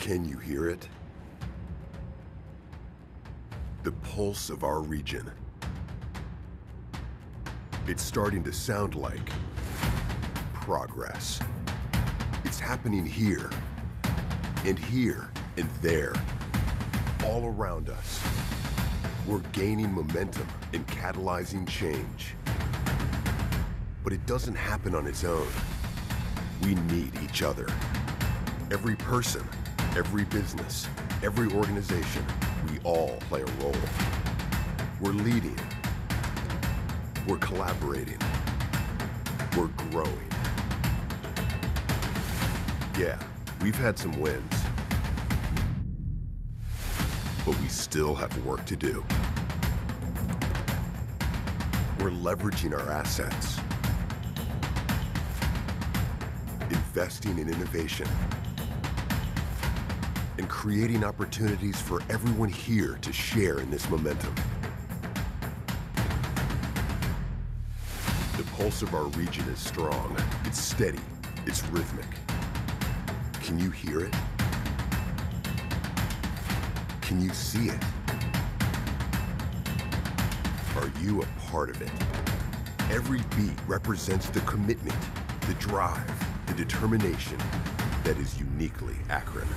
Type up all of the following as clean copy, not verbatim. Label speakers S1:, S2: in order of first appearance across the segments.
S1: Can you hear it? The pulse of our region. It's starting to sound like progress. It's happening here, and here, and there, all around us. We're gaining momentum and catalyzing change. But it doesn't happen on its own. We need each other. Every person, every business, every organization, we all play a role. We're leading. We're collaborating. We're growing. Yeah, we've had some wins. But we still have work to do. We're leveraging our assets, investing in innovation, and creating opportunities for everyone here to share in this momentum. The pulse of our region is strong, it's steady, it's rhythmic. Can you hear it? Can you see it? Are you a part of it? Every beat represents the commitment, the drive, the determination that is uniquely Akron.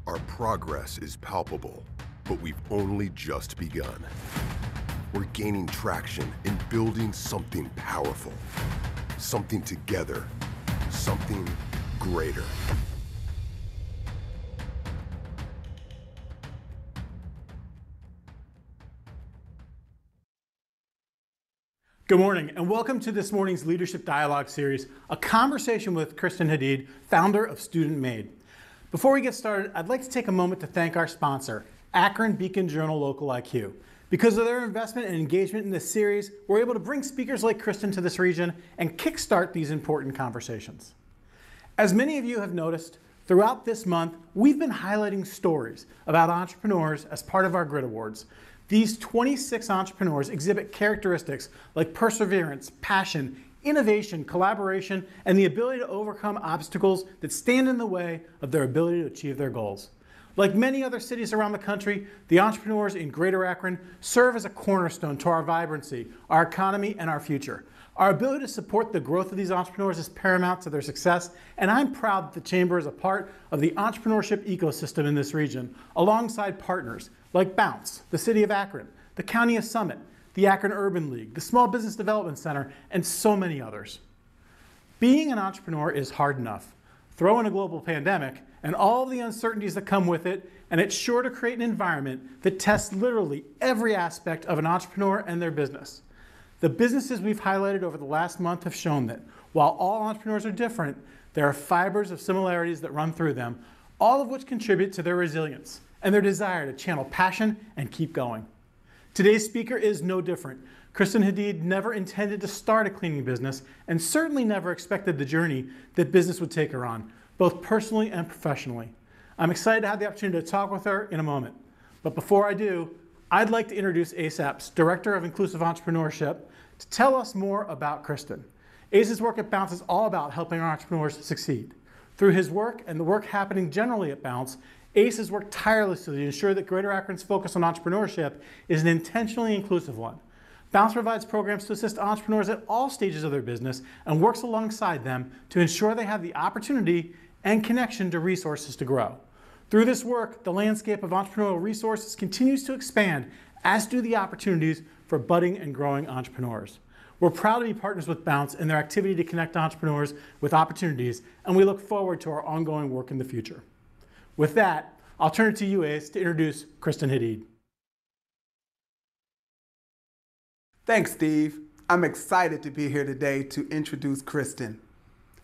S1: Our progress is palpable, but we've only just begun. We're gaining traction and building something powerful, something together, something greater.
S2: Good morning, and welcome to this morning's Leadership Dialogue Series, a conversation with Kristen Hadeed, founder of Student Maid. Before we get started, I'd like to take a moment to thank our sponsor, Akron Beacon Journal Local IQ. Because of their investment and engagement in this series, we're able to bring speakers like Kristen to this region and kickstart these important conversations. As many of you have noticed, throughout this month, we've been highlighting stories about entrepreneurs as part of our Grit Awards. These 26 entrepreneurs exhibit characteristics like perseverance, passion, innovation, collaboration, and the ability to overcome obstacles that stand in the way of their ability to achieve their goals. Like many other cities around the country, the entrepreneurs in Greater Akron serve as a cornerstone to our vibrancy, our economy, and our future. Our ability to support the growth of these entrepreneurs is paramount to their success, and I'm proud that the Chamber is a part of the entrepreneurship ecosystem in this region, alongside partners like Bounce, the City of Akron, the County of Summit, the Akron Urban League, the Small Business Development Center, and so many others. Being an entrepreneur is hard enough. Throw in a global pandemic and all the uncertainties that come with it, and it's sure to create an environment that tests literally every aspect of an entrepreneur and their business. The businesses we've highlighted over the last month have shown that while all entrepreneurs are different, there are fibers of similarities that run through them, all of which contribute to their resilience and their desire to channel passion and keep going. Today's speaker is no different. Kristen Hadeed never intended to start a cleaning business and certainly never expected the journey that business would take her on, both personally and professionally. I'm excited to have the opportunity to talk with her in a moment. But before I do, I'd like to introduce Ace Epps, Director of Inclusive Entrepreneurship, to tell us more about Kristen. Ace's work at Bounce is all about helping our entrepreneurs succeed. Through his work and the work happening generally at Bounce, Ace has worked tirelessly to ensure that Greater Akron's focus on entrepreneurship is an intentionally inclusive one. Bounce provides programs to assist entrepreneurs at all stages of their business and works alongside them to ensure they have the opportunity and connection to resources to grow. Through this work, the landscape of entrepreneurial resources continues to expand, as do the opportunities for budding and growing entrepreneurs. We're proud to be partners with Bounce in their activity to connect entrepreneurs with opportunities, and we look forward to our ongoing work in the future. With that, I'll turn it to you, Ace, to introduce Kristen Hadeed.
S3: Thanks, Steve. I'm excited to be here today to introduce Kristen.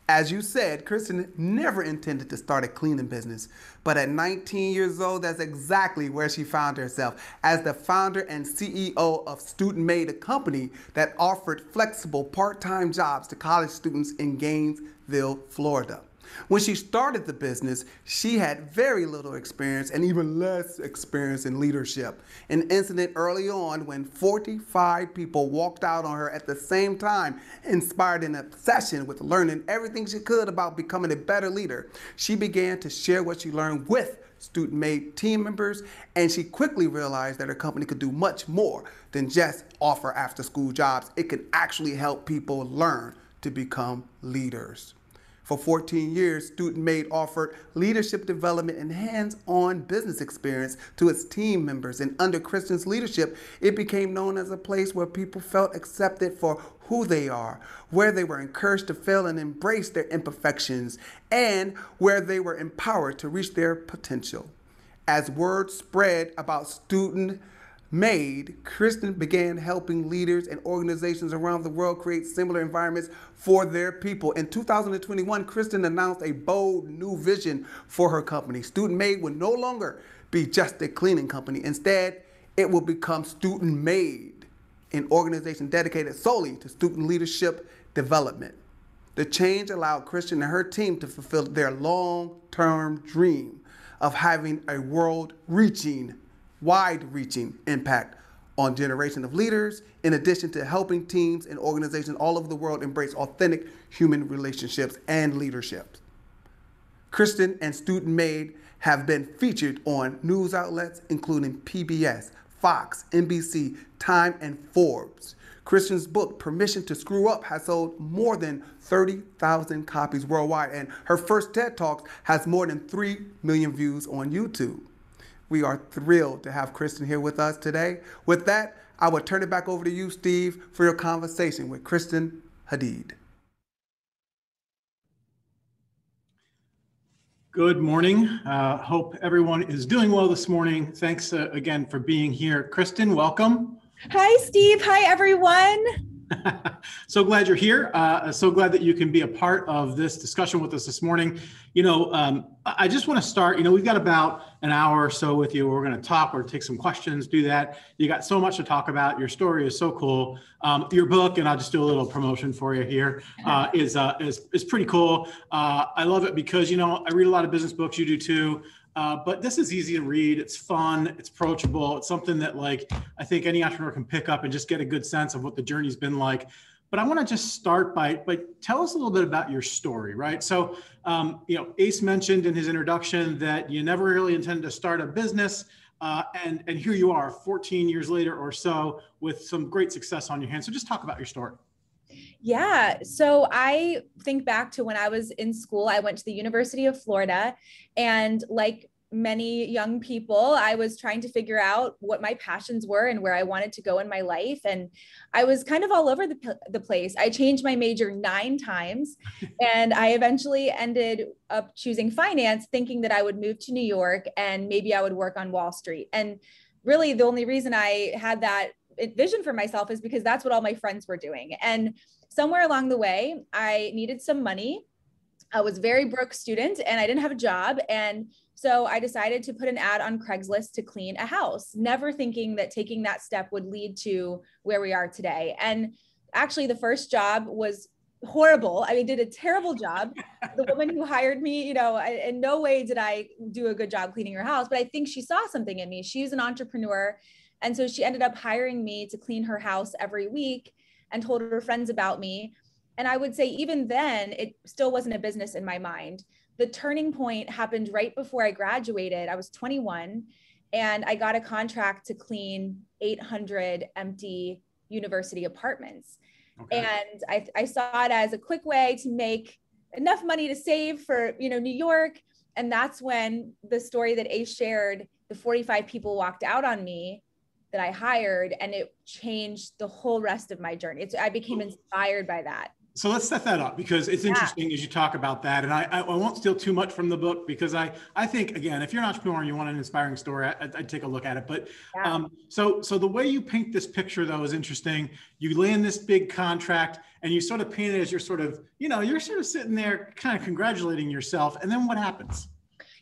S3: As you said, Kristen never intended to start a cleaning business, but at 19 years old, that's exactly where she found herself as the founder and CEO of Student Maid, a company that offered flexible part-time jobs to college students in Gainesville, Florida. When she started the business, she had very little experience and even less experience in leadership. An incident early on when 45 people walked out on her at the same time inspired an obsession with learning everything she could about becoming a better leader. She began to share what she learned with Student Maid team members, and she quickly realized that her company could do much more than just offer after-school jobs. It could actually help people learn to become leaders. For 14 years, Student Maid offered leadership development and hands-on business experience to its team members. And under Kristen's leadership, it became known as a place where people felt accepted for who they are, where they were encouraged to fail and embrace their imperfections, and where they were empowered to reach their potential. As word spread about Student Maid, Kristen began helping leaders and organizations around the world create similar environments for their people. In 2021, Kristen announced a bold new vision for her company. Student Maid will no longer be just a cleaning company. Instead, it will become Student Maid, an organization dedicated solely to student leadership development. The change allowed Kristen and her team to fulfill their long-term dream of having a wide-reaching impact on generation of leaders, in addition to helping teams and organizations all over the world embrace authentic human relationships and leadership. Kristen and Student Maid have been featured on news outlets including PBS, Fox, NBC, Time, and Forbes. Kristen's book, Permission to Screw Up, has sold more than 30,000 copies worldwide, and her first TED Talks has more than 3 million views on YouTube. We are thrilled to have Kristen here with us today. With that, I will turn it back over to you, Steve, for your conversation with Kristen Hadeed.
S2: Good morning. Hope everyone is doing well this morning. Thanks again for being here. Kristen, welcome.
S4: Hi, Steve. Hi, everyone.
S2: So glad you're here. So glad that you can be a part of this discussion with us this morning. I just want to start, we've got about an hour or so with you. We're going to talk or take some questions, do that. You got so much to talk about. Your story is so cool. Your book, and I'll just do a little promotion for you here, is pretty cool. I love it because, I read a lot of business books. You do too. But this is easy to read. It's fun. It's approachable. It's something that I think any entrepreneur can pick up and just get a good sense of what the journey's been like. But I want to just start by tell us a little bit about your story, right? So, Ace mentioned in his introduction that you never really intended to start a business. And here you are 14 years later or so with some great success on your hands. So just talk about your story.
S4: Yeah. So I think back to when I was in school. I went to the University of Florida, and like many young people, I was trying to figure out what my passions were and where I wanted to go in my life. And I was kind of all over the place. I changed my major 9 times, and I eventually ended up choosing finance, thinking that I would move to New York and maybe I would work on Wall Street. And really the only reason I had that vision for myself is because that's what all my friends were doing. And somewhere along the way, I needed some money. I was a very broke student and I didn't have a job. And so I decided to put an ad on Craigslist to clean a house, never thinking that taking that step would lead to where we are today. And actually the first job was horrible. I did a terrible job. The woman who hired me, in no way did I do a good job cleaning her house, but I think she saw something in me. She's an entrepreneur. And so she ended up hiring me to clean her house every week and told her friends about me. And I would say even then, it still wasn't a business in my mind. The turning point happened right before I graduated. I was 21 and I got a contract to clean 800 empty university apartments. Okay. And I saw it as a quick way to make enough money to save for, New York. And that's when the story that Ace shared, the 45 people walked out on me that I hired, and it changed the whole rest of my journey. I became inspired by that.
S2: So let's set that up because it's interesting as you talk about that. And I won't steal too much from the book because I think, again, if you're an entrepreneur and you want an inspiring story, I'd take a look at it. But so the way you paint this picture, though, is interesting. You land this big contract and you sort of paint it as you're sort of, you're sort of sitting there kind of congratulating yourself. And then what happens?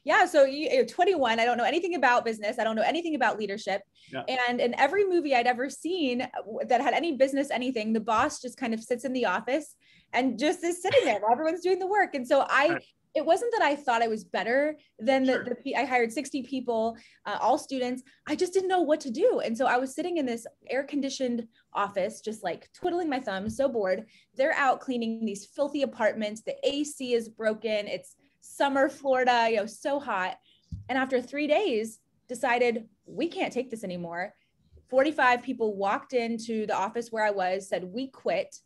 S4: Yeah. So you're 21. I don't know anything about business. I don't know anything about leadership. Yeah. And in every movie I'd ever seen that had any business, anything, the boss just kind of sits in the office and just is sitting there while everyone's doing the work. And so I it wasn't that I thought I was better than I hired 60 people, all students. I just didn't know what to do. And so I was sitting in this air-conditioned office, just like twiddling my thumbs, so bored. They're out cleaning these filthy apartments. The AC is broken. It's summer Florida, so hot. And after 3 days, decided we can't take this anymore. 45 people walked into the office where I was, said, we quit.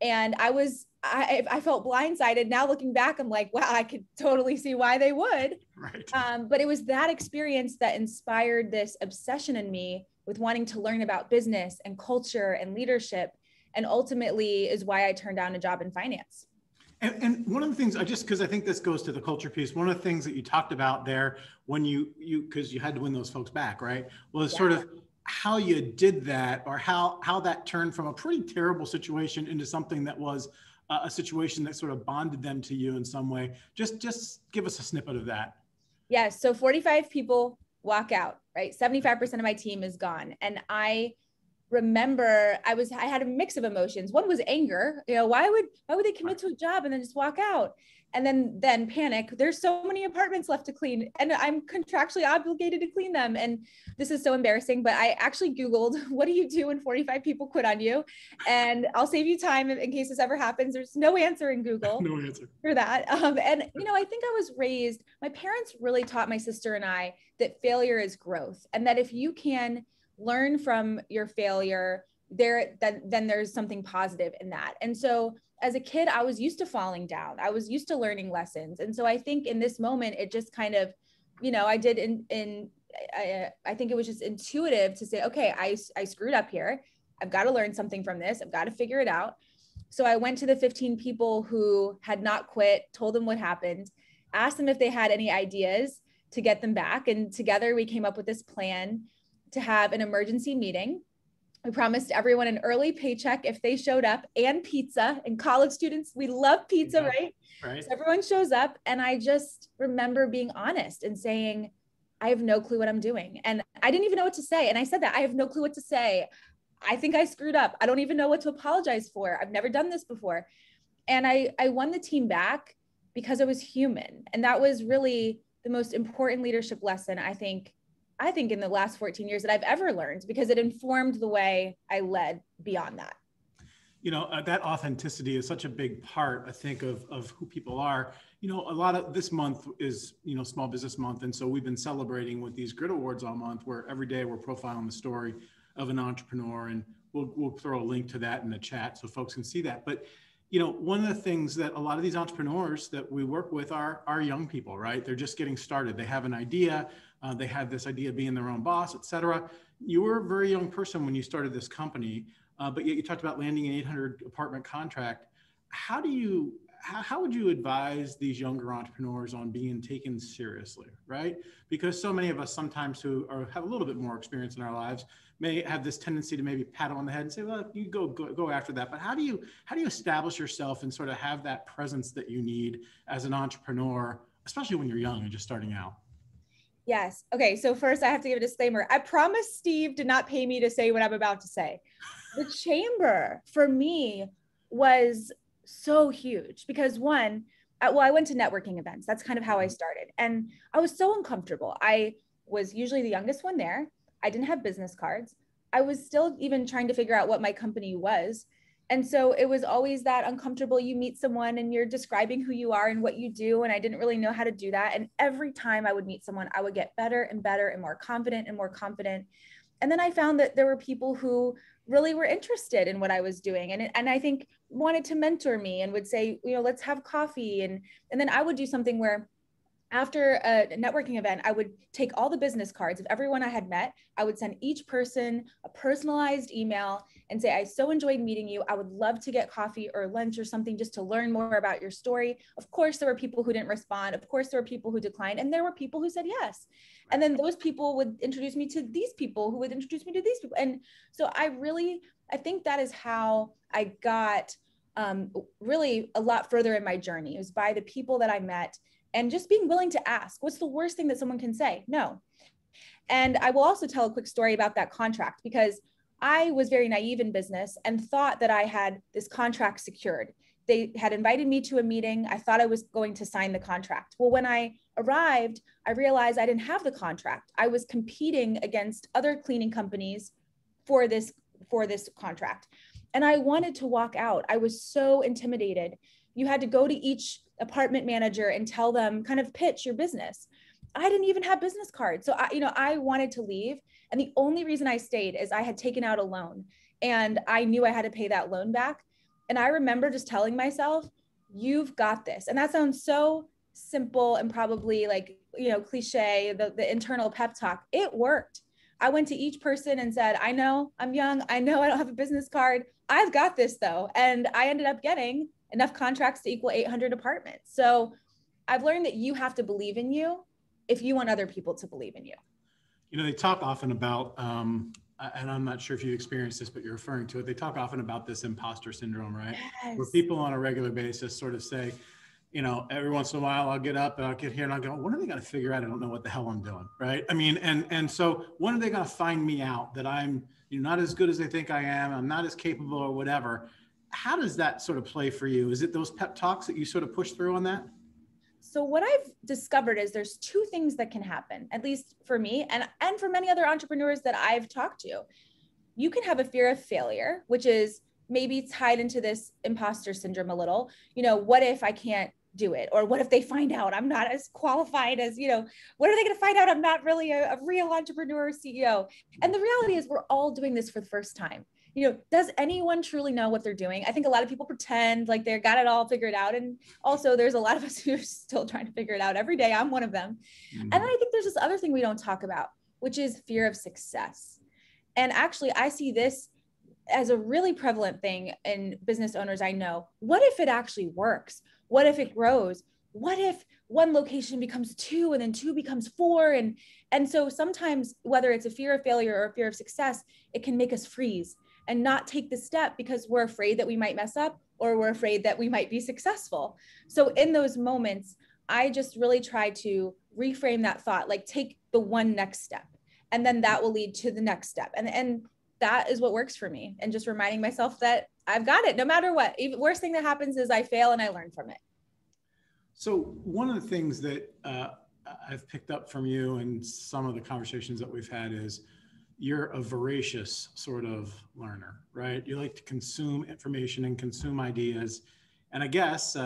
S4: And I felt blindsided. Now looking back, I'm like, wow, I could totally see why they would.
S2: Right.
S4: But it was that experience that inspired this obsession in me with wanting to learn about business and culture and leadership. And ultimately is why I turned down a job in finance.
S2: And one of the things, because I think this goes to the culture piece, one of the things that you talked about there when because you had to win those folks back, right? Was sort of how you did that, or how that turned from a pretty terrible situation into something that was a situation that sort of bonded them to you in some way. Just give us a snippet of that.
S4: Yes. So 45 people walk out, right? 75% of my team is gone. And I remember I had a mix of emotions. One was anger, why would they commit to a job and then just walk out? And then panic. There's so many apartments left to clean and I'm contractually obligated to clean them. And this is so embarrassing, but I actually Googled, what do you do when 45 people quit on you? And I'll save you time in case this ever happens. There's no answer in Google
S2: no answer
S4: for that. And, I think I was raised, my parents really taught my sister and I that failure is growth. And that if you can learn from your failure, then there's something positive in that. And so as a kid, I was used to falling down. I was used to learning lessons. And so I think in this moment, it just kind of, I think it was just intuitive to say, okay, I screwed up here. I've got to learn something from this. I've got to figure it out. So I went to the 15 people who had not quit, told them what happened, asked them if they had any ideas to get them back. And together we came up with this plan to have an emergency meeting. We promised everyone an early paycheck if they showed up, and pizza. And college students, we love pizza, right? So everyone shows up. And I just remember being honest and saying, I have no clue what I'm doing. And I didn't even know what to say. And I said that, I have no clue what to say. I think I screwed up. I don't even know what to apologize for. I've never done this before. And I won the team back because I was human. And that was really the most important leadership lesson, I think in the last 14 years that I've ever learned, because it informed the way I led beyond that.
S2: That authenticity is such a big part, I think, of who people are. A lot of this month is, Small Business Month. And so we've been celebrating with these Grit Awards all month, where every day we're profiling the story of an entrepreneur. And we'll throw a link to that in the chat so folks can see that. But one of the things that a lot of these entrepreneurs that we work with are young people, right? They're just getting started. They have an idea. They have this idea of being their own boss, et cetera. You were a very young person when you started this company, but yet you talked about landing an 800 apartment contract. How would you advise these younger entrepreneurs on being taken seriously, right? Because so many of us sometimes who have a little bit more experience in our lives may have this tendency to maybe pat on the head and say, well, you go after that. But how do you establish yourself and sort of have that presence that you need as an entrepreneur, especially when you're young and just starting out?
S4: Yes. Okay. So first I have to give a disclaimer. I promise Steve did not pay me to say what I'm about to say. The chamber for me was so huge because one, I went to networking events. That's kind of how I started. And I was so uncomfortable. I was usually the youngest one there. I didn't have business cards. I was still even trying to figure out what my company was. And so it was always that uncomfortable. You meet someone and you're describing who you are and what you do. And I didn't really know how to do that. And every time I would meet someone, I would get better and better and more confident and more confident. And then I found that there were people who really were interested in what I was doing. And I think wanted to mentor me and would say, let's have coffee. And then I would do something where after a networking event, I would take all the business cards of everyone I had met. I would send each person a personalized email and say, I so enjoyed meeting you. I would love to get coffee or lunch or something just to learn more about your story. Of course, there were people who didn't respond. Of course, there were people who declined. And there were people who said yes. And then those people would introduce me to these people who would introduce me to these people. And so I think that is how I got really a lot further in my journey. It was by the people that I met. And just being willing to ask, what's the worst thing that someone can say? No. And I will also tell a quick story about that contract, because I was very naive in business and thought that I had this contract secured. They had invited me to a meeting. I thought I was going to sign the contract. Well, when I arrived, I realized I didn't have the contract. I was competing against other cleaning companies for this contract. And I wanted to walk out. I was so intimidated. You had to go to each apartment manager and tell them, kind of pitch your business. I didn't even have business cards. So I wanted to leave. And the only reason I stayed is I had taken out a loan and I knew I had to pay that loan back. And I remember just telling myself, you've got this. And that sounds so simple and probably like, cliche, the internal pep talk. It worked. I went to each person and said, I know I'm young. I know I don't have a business card. I've got this though. And I ended up getting enough contracts to equal 800 apartments. So I've learned that you have to believe in you if you want other people to believe in you.
S2: They talk often about, and I'm not sure if you've experienced this, but you're referring to it. They talk often about this imposter syndrome, right?
S4: Yes.
S2: Where people on a regular basis sort of say, every once in a while I'll get up and I'll get here and I'll go, when are they going to figure out I don't know what the hell I'm doing, right? I mean, and so when are they going to find me out that I'm not as good as they think I am, I'm not as capable or whatever? How does that sort of play for you? Is it those pep talks that you sort of push through on that?
S4: So what I've discovered is there's two things that can happen, at least for me and for many other entrepreneurs that I've talked to. You can have a fear of failure, which is maybe tied into this imposter syndrome a little. What if I can't do it? Or what if they find out I'm not as qualified as, what are they going to find out I'm not really a real entrepreneur or CEO? And the reality is we're all doing this for the first time. Does anyone truly know what they're doing? I think a lot of people pretend like they've got it all figured out. And also there's a lot of us who are still trying to figure it out every day. I'm one of them. Mm-hmm. And then I think there's this other thing we don't talk about, which is fear of success. And actually I see this as a really prevalent thing in business owners I know. What if it actually works? What if it grows? What if one location becomes 2 and then 2 becomes 4? And so sometimes whether it's a fear of failure or a fear of success, it can make us freeze and not take the step because we're afraid that we might mess up or we're afraid that we might be successful. So in those moments, I just really try to reframe that thought, like take the one next step, and then that will lead to the next step. And that is what works for me. And just reminding myself that I've got it no matter what. Even worst thing that happens is I fail and I learn from it.
S2: So one of the things that I've picked up from you and some of the conversations that we've had is you're a voracious sort of learner, right? You like to consume information and consume ideas. And I guess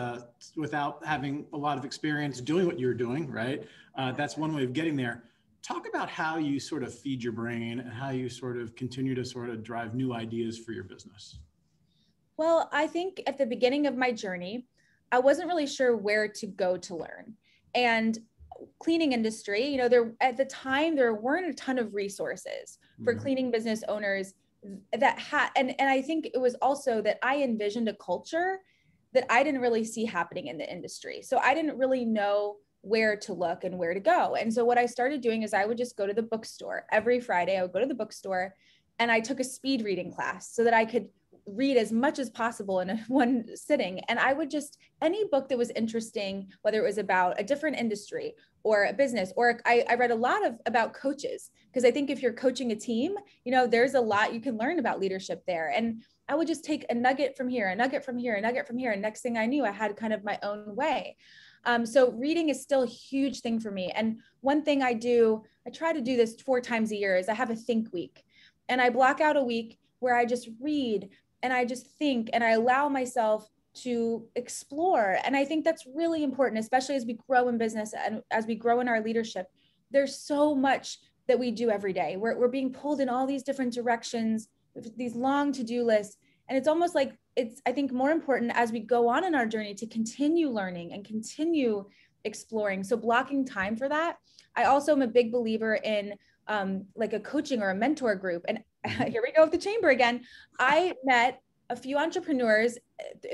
S2: without having a lot of experience doing what you're doing, right? That's one way of getting there. Talk about how you sort of feed your brain and how you sort of continue to sort of drive new ideas for your business.
S4: Well, I think at the beginning of my journey, I wasn't really sure where to go to learn. And cleaning industry, there at the time, there weren't a ton of resources for cleaning business owners that had, and I think it was also that I envisioned a culture that I didn't really see happening in the industry. So I didn't really know where to look and where to go. And so what I started doing is I would just go to the bookstore. Every Friday, I would go to the bookstore and I took a speed reading class so that I could read as much as possible in one sitting. And I would just, any book that was interesting, whether it was about a different industry or a business, or I read a lot about coaches, because I think if you're coaching a team, there's a lot you can learn about leadership there. And I would just take a nugget from here, a nugget from here, a nugget from here. And next thing I knew, I had kind of my own way. So reading is still a huge thing for me. And one thing I try to do this 4 times a year, is I have a think week. And I block out a week where I just read and I just think and I allow myself to explore. And I think that's really important, especially as we grow in business and as we grow in our leadership. There's so much that we do every day. We're being pulled in all these different directions, these long to-do lists. And it's almost like it's, I think, more important as we go on in our journey to continue learning and continue exploring. So blocking time for that. I also am a big believer in like a coaching or a mentor group. And here we go with the chamber again. I met a few entrepreneurs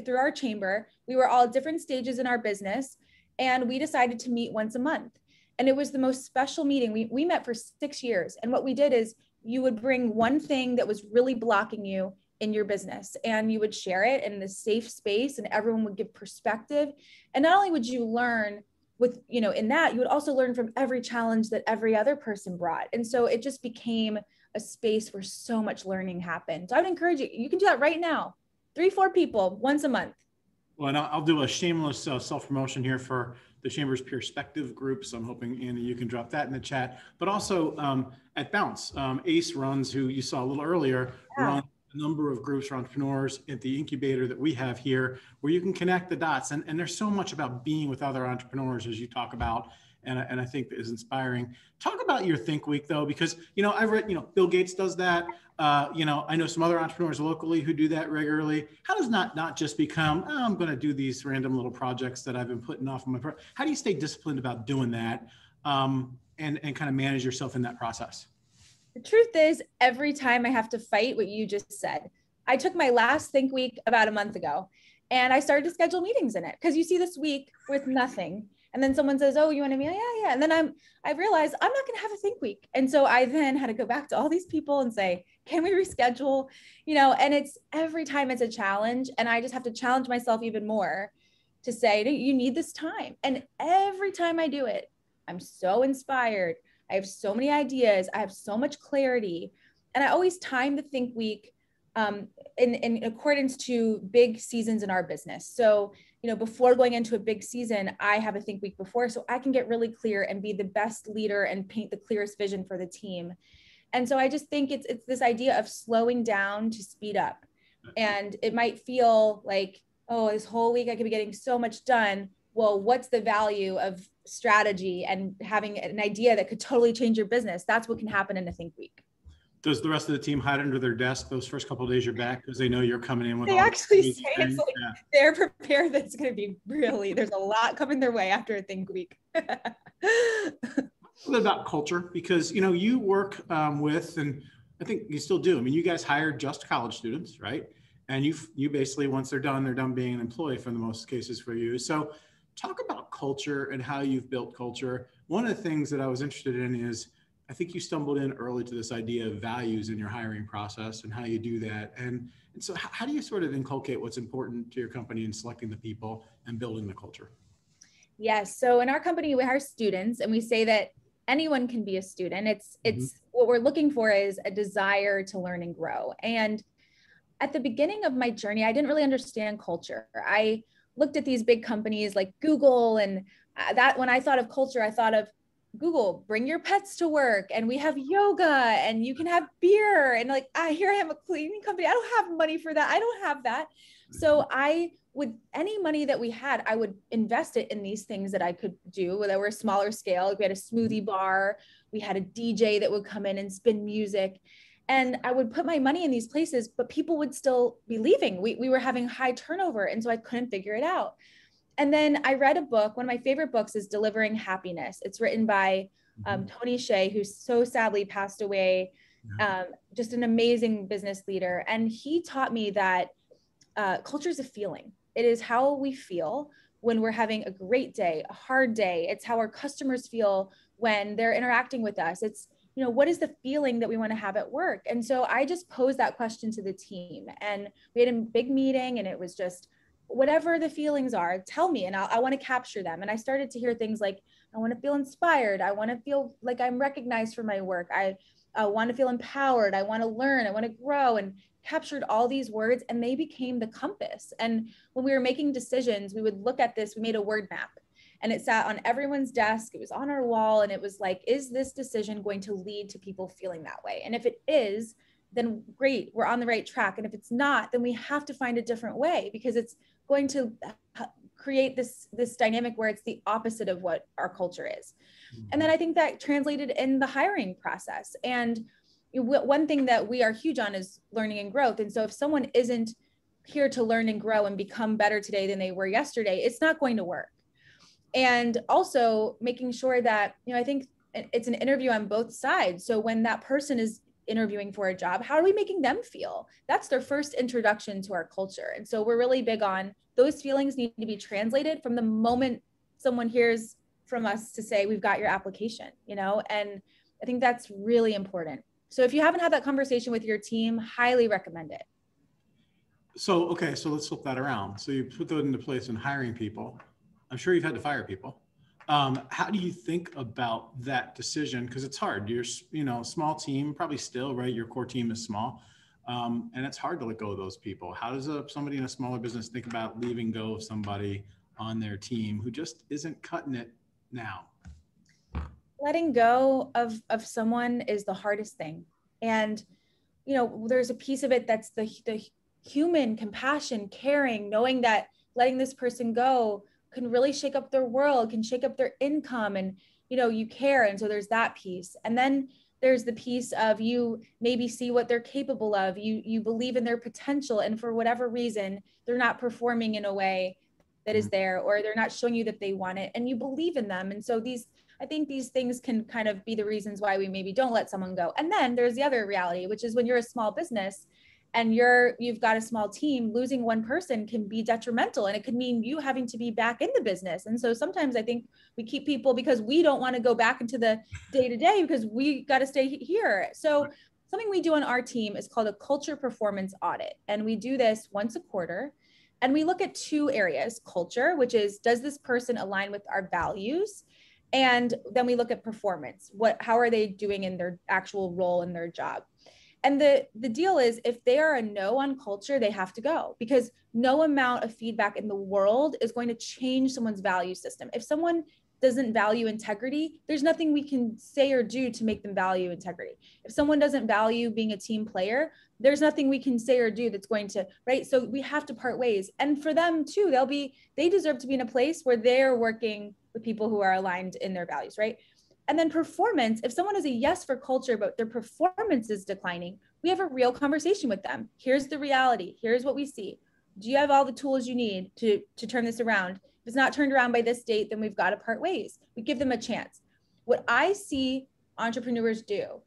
S4: through our chamber. We were all at different stages in our business, and we decided to meet once a month. And it was the most special meeting. We met for 6 years. And what we did is you would bring one thing that was really blocking you in your business, and you would share it in this safe space, and everyone would give perspective. And not only would you learn with, in that, you would also learn from every challenge that every other person brought. And so it just became a space where so much learning happened. So I would encourage you, you can do that right now. 3-4 people once a month.
S2: Well, and I'll do a shameless self-promotion here for the Chamber's Perspective group. So I'm hoping, Andy, you can drop that in the chat. But also at Bounce, Ace runs, who you saw a little earlier, runs a number of groups for entrepreneurs at the incubator that we have here, where you can connect the dots. And there's so much about being with other entrepreneurs, as you talk about, and I think that is inspiring. Talk about your Think Week, though, because, I've read, Bill Gates does that. I know some other entrepreneurs locally who do that regularly. How does not just become, I'm going to do these random little projects that I've been putting off on how do you stay disciplined about doing that and kind of manage yourself in that process?
S4: The truth is, every time I have to fight what you just said. I took my last Think Week about a month ago, and I started to schedule meetings in it, because you see this week with nothing. And then someone says, oh, you want to meet? Yeah. And then I realized I'm not going to have a Think Week. And so I then had to go back to all these people and say, can we reschedule? And it's every time it's a challenge. And I just have to challenge myself even more to say, you need this time. And every time I do it, I'm so inspired. I have so many ideas. I have so much clarity. And I always time the Think Week in accordance to big seasons in our business. So, before going into a big season, I have a Think Week before, so I can get really clear and be the best leader and paint the clearest vision for the team. And so I just think it's this idea of slowing down to speed up. And it might feel like, oh, this whole week I could be getting so much done. Well, what's the value of strategy and having an idea that could totally change your business? That's what can happen in a Think Week.
S2: Does the rest of the team hide under their desk those first couple of days you're back, because they know you're coming in with
S4: they
S2: all
S4: actually say it's like they're prepared that it's going to be there's a lot coming their way after a Think Week.
S2: A little about culture, because you work with, and I think you still do. I mean, you guys hire just college students, right? And you basically, once they're done being an employee for the most cases for you. So talk about culture and how you've built culture. One of the things that I was interested in is, I think you stumbled in early to this idea of values in your hiring process and how you do that. And so how do you sort of inculcate what's important to your company in selecting the people and building the culture?
S4: Yes. So in our company, we hire students, and we say that anyone can be a student. It's what we're looking for is a desire to learn and grow. And at the beginning of my journey, I didn't really understand culture. I looked at these big companies like Google, and that when I thought of culture, I thought of Google, bring your pets to work, and we have yoga, and you can have beer, and here I am, a cleaning company. I don't have money for that. I don't have that. So any money that we had, I would invest it in these things that I could do that were a smaller scale. We had a smoothie bar. We had a DJ that would come in and spin music. And I would put my money in these places, but people would still be leaving. We were having high turnover. And so I couldn't figure it out. And then I read a book. One of my favorite books is Delivering Happiness. It's written by Tony Hsieh, who so sadly passed away, just an amazing business leader. And he taught me that culture is a feeling. It is how we feel when we're having a great day, a hard day. It's how our customers feel when they're interacting with us. It's, what is the feeling that we want to have at work? And so I just posed that question to the team, and we had a big meeting, and it was just, whatever the feelings are, tell me, and I want to capture them. And I started to hear things like, I want to feel inspired. I want to feel like I'm recognized for my work. I want to feel empowered. I want to learn. I want to grow, and captured all these words, and they became the compass. And when we were making decisions, we would look at this, we made a word map, and it sat on everyone's desk. It was on our wall. And it was like, is this decision going to lead to people feeling that way? And if it is, then great, we're on the right track. And if it's not, then we have to find a different way, because it's going to create this dynamic where it's the opposite of what our culture is. And then I think that translated in the hiring process. And one thing that we are huge on is learning and growth. And so if someone isn't here to learn and grow and become better today than they were yesterday, it's not going to work. And also making sure that, I think it's an interview on both sides. So when that person is interviewing for a job, how are we making them feel? That's their first introduction to our culture. And so we're really big on those feelings need to be translated from the moment someone hears from us to say, we've got your application, and I think that's really important. So if you haven't had that conversation with your team, highly recommend it.
S2: So, okay, so let's flip that around. So you put that into place in hiring people. I'm sure you've had to fire people. How do you think about that decision? Because it's hard. You're, a small team, probably still, right? Your core team is small. And it's hard to let go of those people. How does somebody in a smaller business think about leaving go of somebody on their team who just isn't cutting it now?
S4: Letting go of someone is the hardest thing. And, there's a piece of it that's the human compassion, caring, knowing that letting this person go can really shake up their world, can shake up their income, and, you care. And so there's that piece. And then there's the piece of you maybe see what they're capable of, you believe in their potential, and for whatever reason, they're not performing in a way that is there, or they're not showing you that they want it, and you believe in them. And so I think these things can kind of be the reasons why we maybe don't let someone go. And then there's the other reality, which is when you're a small business and you've got a small team, losing one person can be detrimental, and it could mean you having to be back in the business. And so sometimes I think we keep people because we don't want to go back into the day-to-day because we got to stay here. So something we do on our team is called a culture performance audit. And we do this once a quarter. And we look at two areas: culture, which is, does this person align with our values? And then we look at performance. How are they doing in their actual role in their job? And the deal is, if they are a no on culture, they have to go, because no amount of feedback in the world is going to change someone's value system. If someone doesn't value integrity, there's nothing we can say or do to make them value integrity. If someone doesn't value being a team player, there's nothing we can say or do that's going to, right? So we have to part ways. And for them too, they deserve to be in a place where they're working with people who are aligned in their values, right? And then performance, if someone is a yes for culture, but their performance is declining, we have a real conversation with them. Here's the reality. Here's what we see. Do you have all the tools you need to turn this around? If it's not turned around by this date, then we've got to part ways. We give them a chance. What I see entrepreneurs do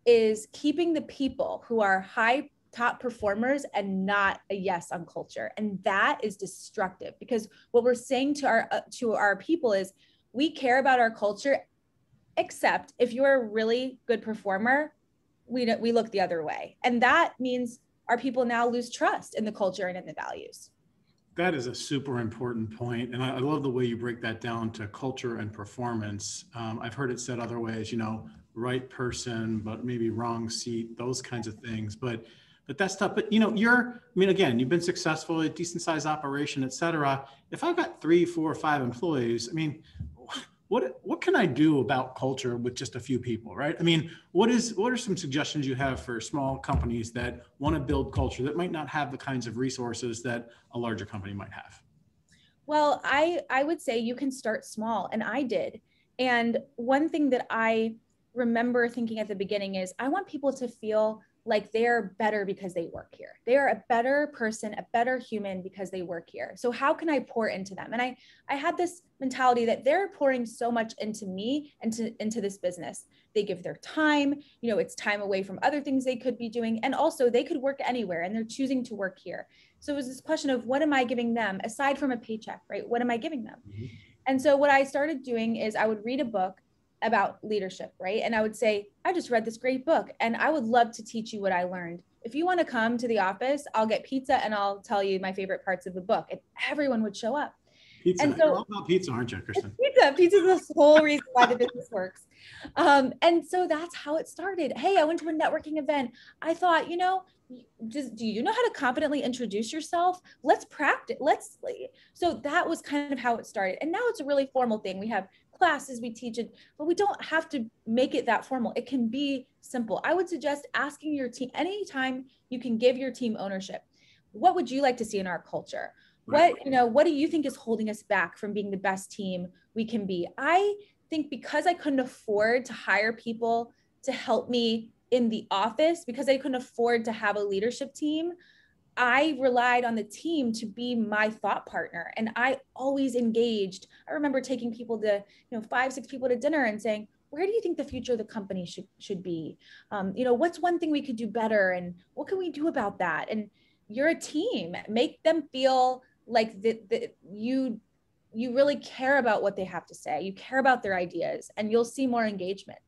S4: is keeping the people who are high top performers and not a yes on culture. And that is destructive, because what we're saying to our people is, we care about our culture, except if you're a really good performer, we look the other way. And that means our people now lose trust in the culture and in the values.
S2: That is a super important point. And I love the way you break that down to culture and performance. I've heard it said other ways, right person, but maybe wrong seat, those kinds of things. But that's tough. But, again, you've been successful, a decent sized operation, et cetera. If I've got 3, 4, 5 employees, what can I do about culture with just a few people, right? What are some suggestions you have for small companies that want to build culture that might not have the kinds of resources that a larger company might have?
S4: Well, I would say you can start small, and I did. And one thing that I remember thinking at the beginning is, I want people to feel like they're better because they work here. They are a better person, a better human because they work here. So how can I pour into them? And I had this mentality that they're pouring so much into me and into this business. They give their time, it's time away from other things they could be doing. And also they could work anywhere, and they're choosing to work here. So it was this question of, what am I giving them aside from a paycheck, right? What am I giving them? Mm-hmm. And so what I started doing is I would read a book about leadership, right? And I would say, I just read this great book and I would love to teach you what I learned. If you want to come to the office, I'll get pizza and I'll tell you my favorite parts of the book. And everyone would show up.
S2: Pizza.
S4: And so,
S2: you're all about pizza, aren't you, Kristen?
S4: Pizza is the whole reason why the business works. And so that's how it started. Hey, I went to a networking event. I thought, do you know how to confidently introduce yourself? Let's practice. So that was kind of how it started. And now it's a really formal thing. We have classes, we teach it, but we don't have to make it that formal. It can be simple. I would suggest asking your team, anytime you can give your team ownership, what would you like to see in our culture? What do you think is holding us back from being the best team we can be? I think because I couldn't afford to hire people to help me in the office, because I couldn't afford to have a leadership team, I relied on the team to be my thought partner. And I always engaged. I remember taking people to, 5, 6 people to dinner and saying, where do you think the future of the company should be? What's one thing we could do better? And what can we do about that? And you're a team. Make them feel like you really care about what they have to say. You care about their ideas, and you'll see more engagement.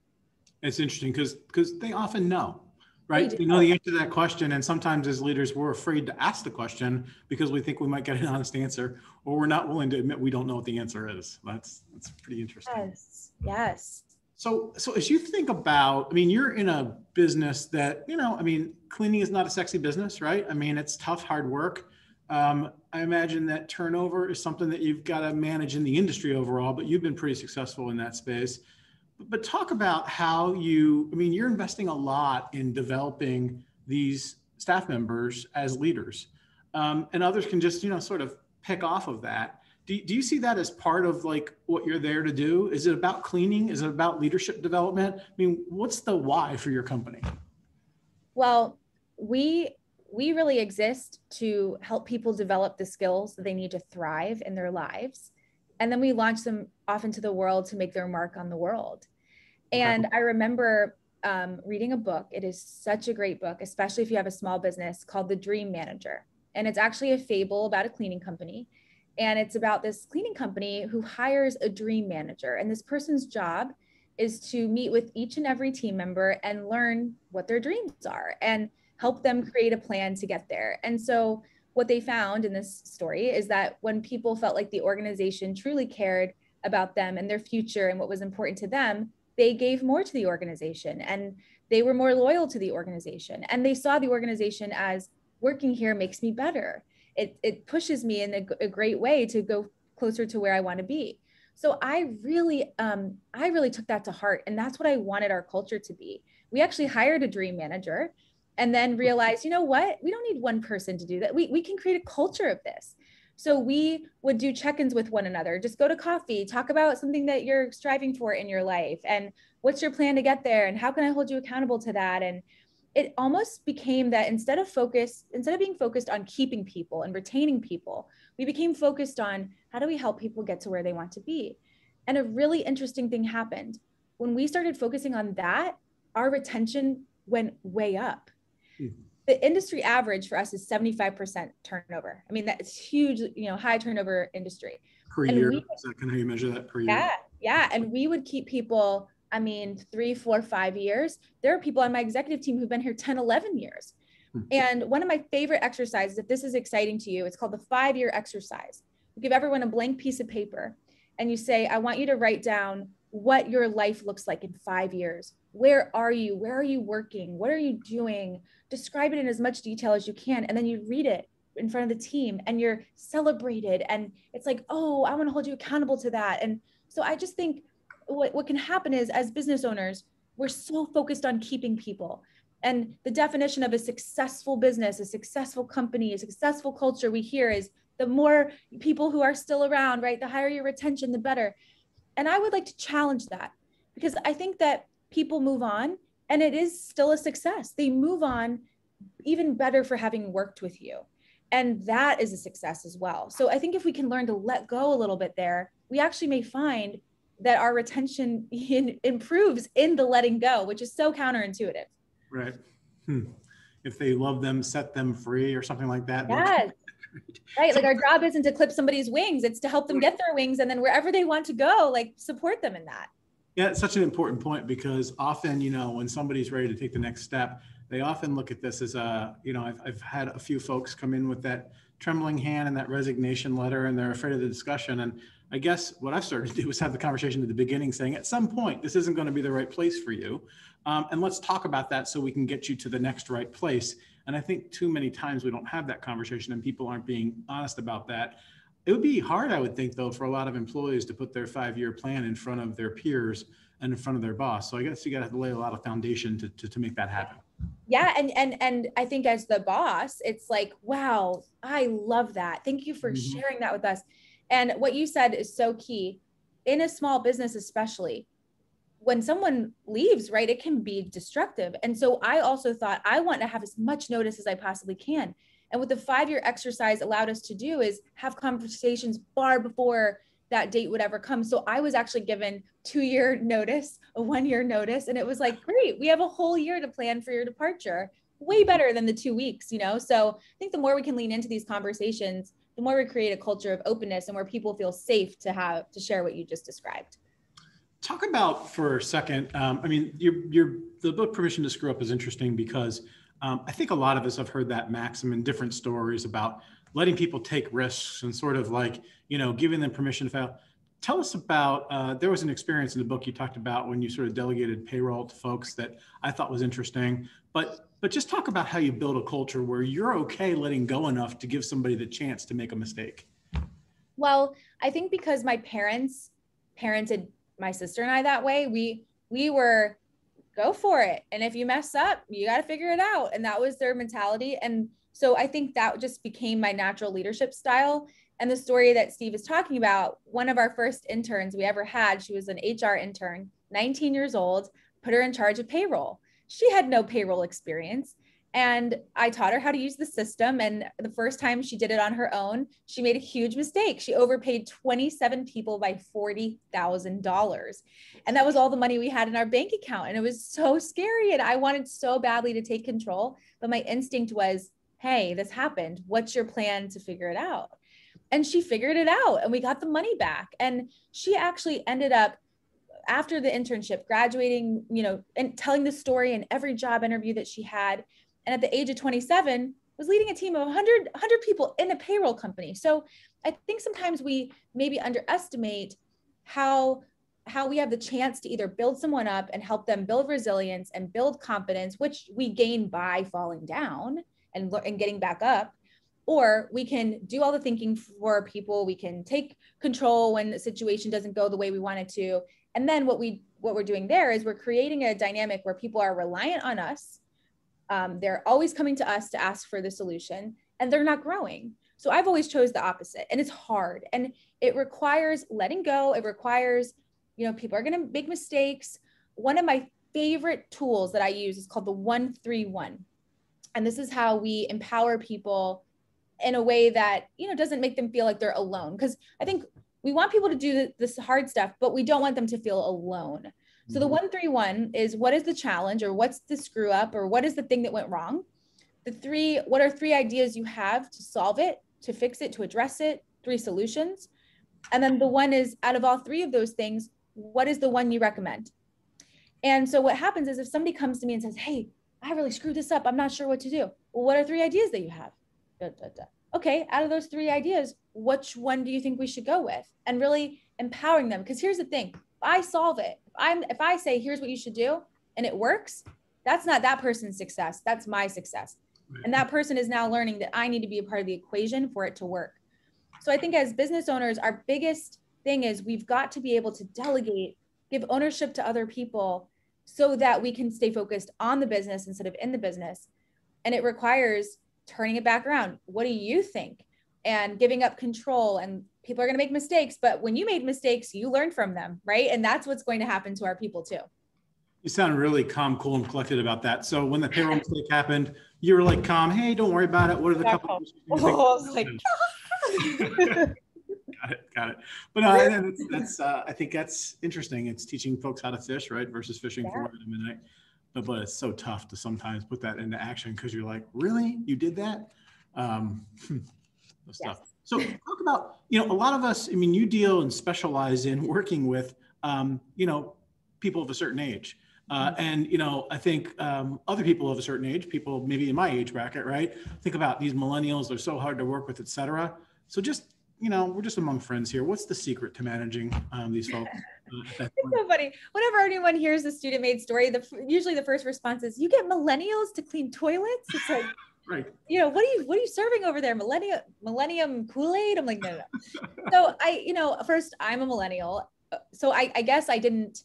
S2: It's interesting because they often know. Right? They know the answer to that question. And sometimes as leaders, we're afraid to ask the question because we think we might get an honest answer, or we're not willing to admit we don't know what the answer is. That's pretty interesting.
S4: Yes.
S2: So as you think about, I mean, you're in a business that, I mean, cleaning is not a sexy business, right? I mean, it's tough, hard work. I imagine that turnover is something that you've got to manage in the industry overall, but you've been pretty successful in that space. But talk about how you're investing a lot in developing these staff members as leaders, and others can just, sort of pick off of that. Do you see that as part of like what you're there to do? Is it about cleaning? Is it about leadership development? I mean, what's the why for your company?
S4: Well, we really exist to help people develop the skills that they need to thrive in their lives. And then we launch them off into the world to make their mark on the world. And I remember reading a book. It is such a great book, especially if you have a small business, called The Dream Manager. And it's actually a fable about a cleaning company. And it's about this cleaning company who hires a dream manager. And this person's job is to meet with each and every team member and learn what their dreams are and help them create a plan to get there. And so what they found in this story is that when people felt like the organization truly cared about them and their future and what was important to them, they gave more to the organization and they were more loyal to the organization. And they saw the organization as, working here makes me better. It pushes me in a great way to go closer to where I want to be. So I really took that to heart. And that's what I wanted our culture to be. We actually hired a dream manager and then realized, you know what? We don't need one person to do that. We can create a culture of this. So we would do check-ins with one another, just go to coffee, talk about something that you're striving for in your life. And what's your plan to get there? And how can I hold you accountable to that? And it almost became that instead of being focused on keeping people and retaining people, we became focused on how do we help people get to where they want to be? And a really interesting thing happened. When we started focusing on that, our retention went way up. The industry average for us is 75% turnover. I mean, that's huge, high turnover industry.
S2: Per year? Is that kind of how you measure that per year?
S4: Yeah. And we would keep people, 3, 4, 5 years. There are people on my executive team who've been here 10, 11 years. And one of my favorite exercises, if this is exciting to you, it's called the 5-year exercise. You give everyone a blank piece of paper and you say, I want you to write down what your life looks like in 5 years. Where are you? Where are you working? What are you doing? Describe it in as much detail as you can. And then you read it in front of the team and you're celebrated. And it's like, oh, I want to hold you accountable to that. And so I just think what can happen is, as business owners, we're so focused on keeping people. And the definition of a successful business, a successful company, a successful culture we hear is the more people who are still around, right? The higher your retention, the better. And I would like to challenge that, because I think that people move on and it is still a success. They move on even better for having worked with you. And that is a success as well. So I think if we can learn to let go a little bit there, we actually may find that our retention improves in the letting go, which is so counterintuitive.
S2: Right. If they love them, set them free or something like that.
S4: Yes. Right. Like our job isn't to clip somebody's wings. It's to help them get their wings. And then wherever they want to go, like support them in that.
S2: Yeah, it's such an important point, because often, when somebody's ready to take the next step, they often look at this as I've had a few folks come in with that trembling hand and that resignation letter, and they're afraid of the discussion. And I guess what I've started to do is have the conversation at the beginning saying, at some point, this isn't going to be the right place for you. And let's talk about that so we can get you to the next right place. And I think too many times we don't have that conversation and people aren't being honest about that. It would be hard, I would think, though, for a lot of employees to put their 5-year plan in front of their peers and in front of their boss. So I guess you got to lay a lot of foundation to make that happen.
S4: Yeah. And I think as the boss, it's like, wow, I love that. Thank you for sharing that with us. And what you said is so key. In a small business, especially, when someone leaves, right, it can be destructive. And so I also thought, I want to have as much notice as I possibly can. And what the 5-year exercise allowed us to do is have conversations far before that date would ever come. So I was actually given 2-year notice, a 1-year notice. And it was like, great, we have a whole year to plan for your departure. Way better than the 2 weeks, So I think the more we can lean into these conversations, the more we create a culture of openness and where people feel safe to share what you just described.
S2: Talk about for a second, the book Permission to Screw Up is interesting because I think a lot of us have heard that maxim in different stories about letting people take risks and sort of like, giving them permission to fail. tell us about, there was an experience in the book you talked about when you sort of delegated payroll to folks that I thought was interesting, but just talk about how you build a culture where you're okay letting go enough to give somebody the chance to make a mistake.
S4: Well, I think because my parents parented my sister and I that way, we were go for it. And if you mess up, you got to figure it out. And that was their mentality. And so I think that just became my natural leadership style. And the story that Steve is talking about, one of our first interns we ever had, she was an HR intern, 19 years old, put her in charge of payroll. She had no payroll experience. And I taught her how to use the system. And the first time she did it on her own, she made a huge mistake. She overpaid 27 people by $40,000. And that was all the money we had in our bank account. And it was so scary. And I wanted so badly to take control. But my instinct was, hey, this happened. What's your plan to figure it out? And she figured it out and we got the money back. And she actually ended up, after the internship, graduating, and telling the story in every job interview that she had. And at the age of 27, was leading a team of 100 people in a payroll company. So I think sometimes we maybe underestimate how we have the chance to either build someone up and help them build resilience and build confidence, which we gain by falling down and getting back up. Or we can do all the thinking for people. We can take control when the situation doesn't go the way we want it to. And then what we're doing there is we're creating a dynamic where people are reliant on us. They're always coming to us to ask for the solution, and they're not growing. So I've always chose the opposite, and it's hard, and it requires letting go. It requires, people are going to make mistakes. One of my favorite tools that I use is called the 1-3-1. And this is how we empower people in a way that, doesn't make them feel like they're alone. Because I think we want people to do this hard stuff, but we don't want them to feel alone. So the 1-3-1 is, what is the challenge, or what's the screw up, or what is the thing that went wrong? What are 3 ideas you have to solve it, to fix it, to address it, 3 solutions. And then the 1 is, out of all 3 of those things, what is the one you recommend? And so what happens is, if somebody comes to me and says, hey, I really screwed this up, I'm not sure what to do. Well, what are 3 ideas that you have? Okay, out of those 3 ideas, which one do you think we should go with? And really empowering them. Because here's the thing, if I solve it, if I say, here's what you should do, and it works, that's not that person's success, that's my success. Right. And that person is now learning that I need to be a part of the equation for it to work. So I think as business owners, our biggest thing is we've got to be able to delegate, give ownership to other people so that we can stay focused on the business instead of in the business. And it requires turning it back around. What do you think? And giving up control. And people are going to make mistakes, but when you made mistakes, you learned from them, right? And that's what's going to happen to our people too. You
S2: sound really calm, cool, and collected about that. So when the payroll mistake happened, you were like calm, hey, don't worry about it. What are the couple of
S4: I was like,
S2: Got it. But that's I think that's interesting. It's teaching folks how to fish, right? Versus fishing for them. But it's so tough to sometimes put that into action because you're like, really? You did that? Stuff. So talk about, a lot of us, you deal and specialize in working with, people of a certain age. And, I think other people of a certain age, people maybe in my age bracket, right? Think about these millennials, they're so hard to work with, et cetera. So just, we're just among friends here. What's the secret to managing these folks?
S4: It's so funny. Whenever anyone hears the Student Maid story, usually the first response is, you get millennials to clean toilets? It's like,
S2: right.
S4: What are you serving over there? Millennium Kool-Aid? I'm like, no. So first, I'm a millennial. So I guess I don't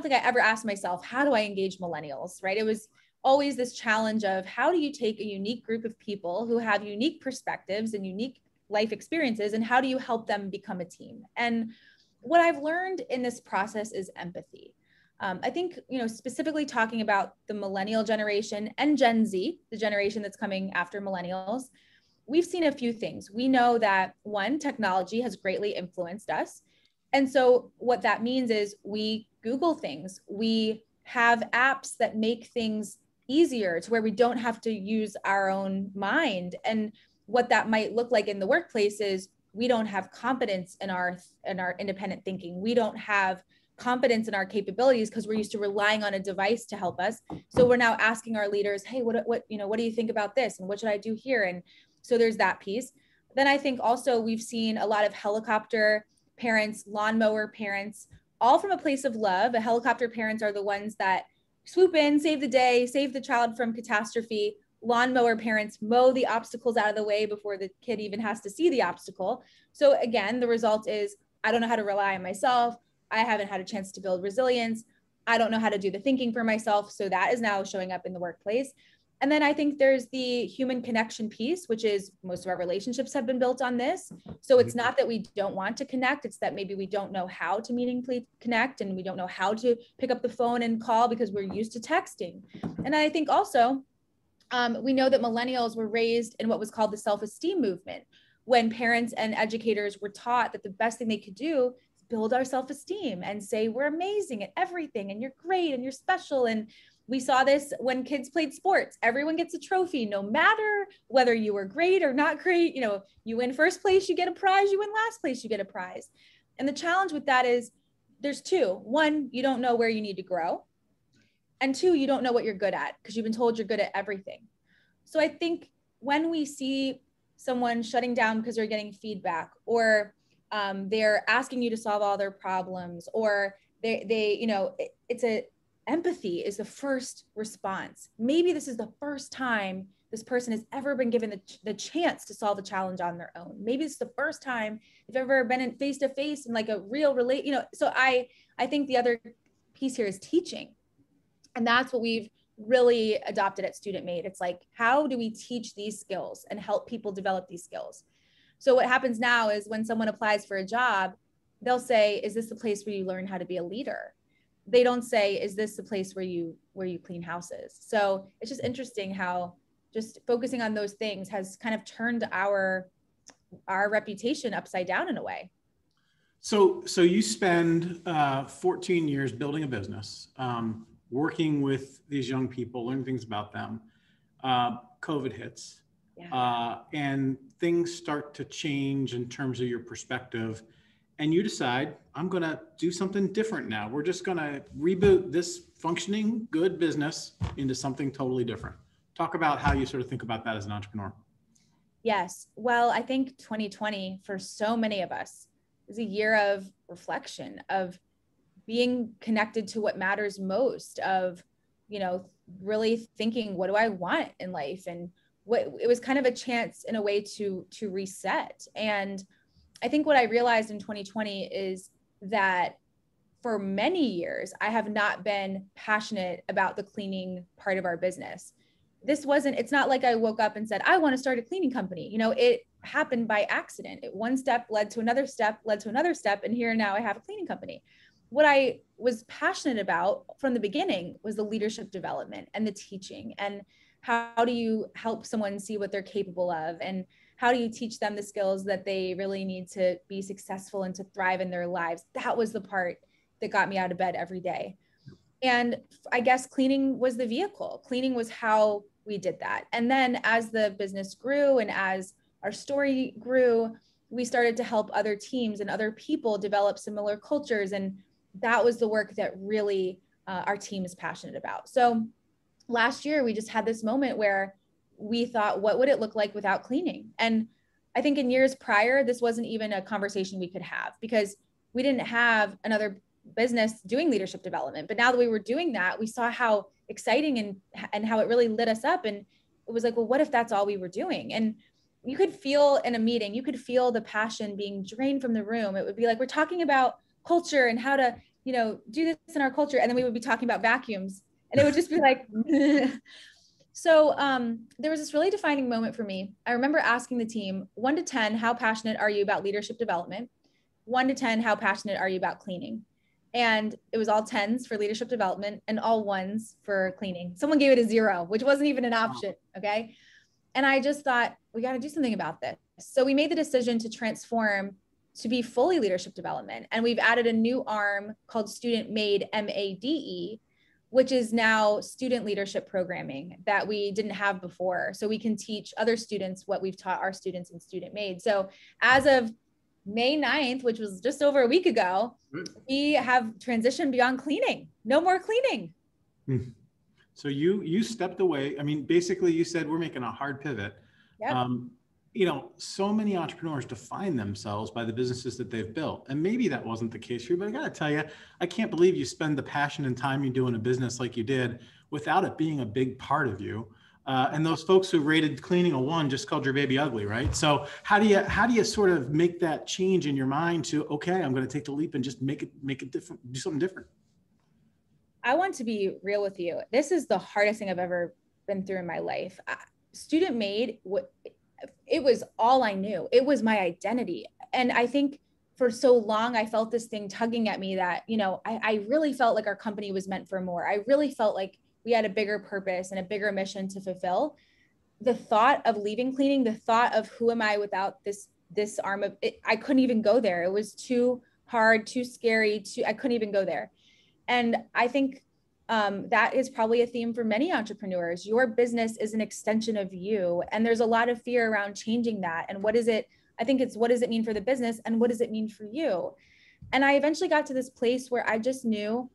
S4: think I ever asked myself, how do I engage millennials, right? It was always this challenge of, how do you take a unique group of people who have unique perspectives and unique life experiences, and how do you help them become a team? And what I've learned in this process is empathy. I think, specifically talking about the millennial generation and Gen Z, the generation that's coming after millennials, we've seen a few things. We know that, one, technology has greatly influenced us. And so what that means is we Google things. We have apps that make things easier to where we don't have to use our own mind. And what that might look like in the workplace is we don't have confidence in our independent thinking. We don't have confidence in our capabilities because we're used to relying on a device to help us. So we're now asking our leaders, hey, what do you think about this? And what should I do here? And so there's that piece. Then I think also we've seen a lot of helicopter parents, lawnmower parents, all from a place of love. The helicopter parents are the ones that swoop in, save the day, save the child from catastrophe. Lawnmower parents mow the obstacles out of the way before the kid even has to see the obstacle. So again, the result is I don't know how to rely on myself. I haven't had a chance to build resilience. I don't know how to do the thinking for myself. So that is now showing up in the workplace. And then I think there's the human connection piece, which is most of our relationships have been built on this. So it's not that we don't want to connect. It's that maybe we don't know how to meaningfully connect, and we don't know how to pick up the phone and call because we're used to texting. And I think also we know that millennials were raised in what was called the self-esteem movement, when parents and educators were taught that the best thing they could do is build our self-esteem and say, we're amazing at everything and you're great and you're special. And we saw this when kids played sports. Everyone gets a trophy, no matter whether you were great or not great. You know, you win first place, you get a prize. You win last place, you get a prize. And the challenge with that is there's two. One, you don't know where you need to grow. And two, you don't know what you're good at because you've been told you're good at everything. So I think when we see someone shutting down because they're getting feedback, or they're asking you to solve all their problems, or empathy is the first response. Maybe this is the first time this person has ever been given the chance to solve a challenge on their own. Maybe it's the first time they've ever been in face-to-face and like a real so I think the other piece here is teaching. And that's what we've really adopted at Student Maid. It's like, how do we teach these skills and help people develop these skills? So what happens now is when someone applies for a job, they'll say, is this the place where you learn how to be a leader? They don't say, is this the place where you clean houses? So it's just interesting how just focusing on those things has kind of turned our reputation upside down in a way.
S2: So you spend 14 years building a business, working with these young people, learning things about them. COVID hits, and things start to change in terms of your perspective. And you decide, I'm going to do something different now. We're just going to reboot this functioning good business into something totally different. Talk about how you sort of think about that as an entrepreneur.
S4: Yes. Well, I think 2020 for so many of us is a year of reflection, of being connected to what matters most, of, really thinking, what do I want in life? And it was kind of a chance in a way to reset. And I think what I realized in 2020 is that for many years, I have not been passionate about the cleaning part of our business. It's not like I woke up and said, I want to start a cleaning company. It happened by accident. One step led to another step, and here now I have a cleaning company. What I was passionate about from the beginning was the leadership development and the teaching, and how do you help someone see what they're capable of, and how do you teach them the skills that they really need to be successful and to thrive in their lives? That was the part that got me out of bed every day. And I guess cleaning was the vehicle. Cleaning was how we did that. And then as the business grew and as our story grew, we started to help other teams and other people develop similar cultures. And that was the work that really our team is passionate about. So last year, we just had this moment where we thought, what would it look like without cleaning? And I think in years prior, this wasn't even a conversation we could have because we didn't have another business doing leadership development. But now that we were doing that, we saw how exciting and how it really lit us up. And it was like, well, what if that's all we were doing? And you could feel in a meeting, you could feel the passion being drained from the room. It would be like, we're talking about culture and how to, do this in our culture. And then we would be talking about vacuums, and it would just be like, So there was this really defining moment for me. I remember asking the team, 1 to 10, how passionate are you about leadership development? 1 to 10, how passionate are you about cleaning? And it was all 10s for leadership development and all 1s for cleaning. Someone gave it a 0, which wasn't even an option, okay? And I just thought, we got to do something about this. So we made the decision to transform to be fully leadership development. And we've added a new arm called Student Maid, MADE, which is now student leadership programming that we didn't have before. So we can teach other students what we've taught our students in Student Maid. So as of May 9th, which was just over a week ago, we have transitioned beyond cleaning. No more cleaning.
S2: So you stepped away. I mean, basically you said, we're making a hard pivot.
S4: Yep.
S2: so many entrepreneurs define themselves by the businesses that they've built. And maybe that wasn't the case for you, but I got to tell you, I can't believe you spend the passion and time you do in a business like you did without it being a big part of you. And those folks who rated cleaning a 1 just called your baby ugly, right? So how do you sort of make that change in your mind to, okay, I'm going to take the leap and just make it different, do something different?
S4: I want to be real with you. This is the hardest thing I've ever been through in my life. Student Maid, it was all I knew. It was my identity. And I think for so long, I felt this thing tugging at me that, I really felt like our company was meant for more. I really felt like we had a bigger purpose and a bigger mission to fulfill. The thought of leaving cleaning, the thought of who am I without this arm of it, I couldn't even go there. It was too hard, too scary, I couldn't even go there. And I think that is probably a theme for many entrepreneurs. Your business is an extension of you. And there's a lot of fear around changing that. And what does it mean for the business? And what does it mean for you? And I eventually got to this place where I just knew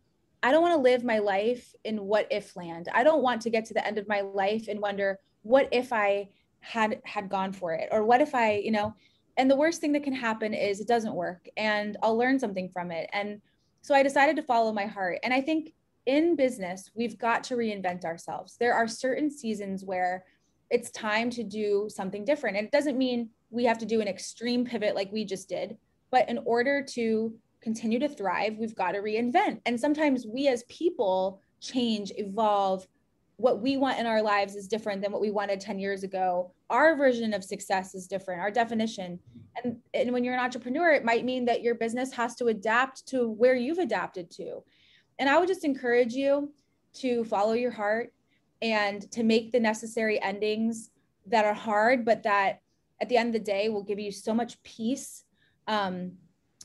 S4: I don't want to live my life in what if land. I don't want to get to the end of my life and wonder, what if I had gone for it? Or what if and the worst thing that can happen is it doesn't work and I'll learn something from it. And so I decided to follow my heart. And I think in business, we've got to reinvent ourselves. There are certain seasons where it's time to do something different. And it doesn't mean we have to do an extreme pivot like we just did, but in order to continue to thrive, we've got to reinvent. And sometimes we as people change, evolve. What we want in our lives is different than what we wanted 10 years ago. Our version of success is different, our definition. And when you're an entrepreneur, it might mean that your business has to adapt to where you've adapted to. And I would just encourage you to follow your heart and to make the necessary endings that are hard, but that at the end of the day will give you so much peace.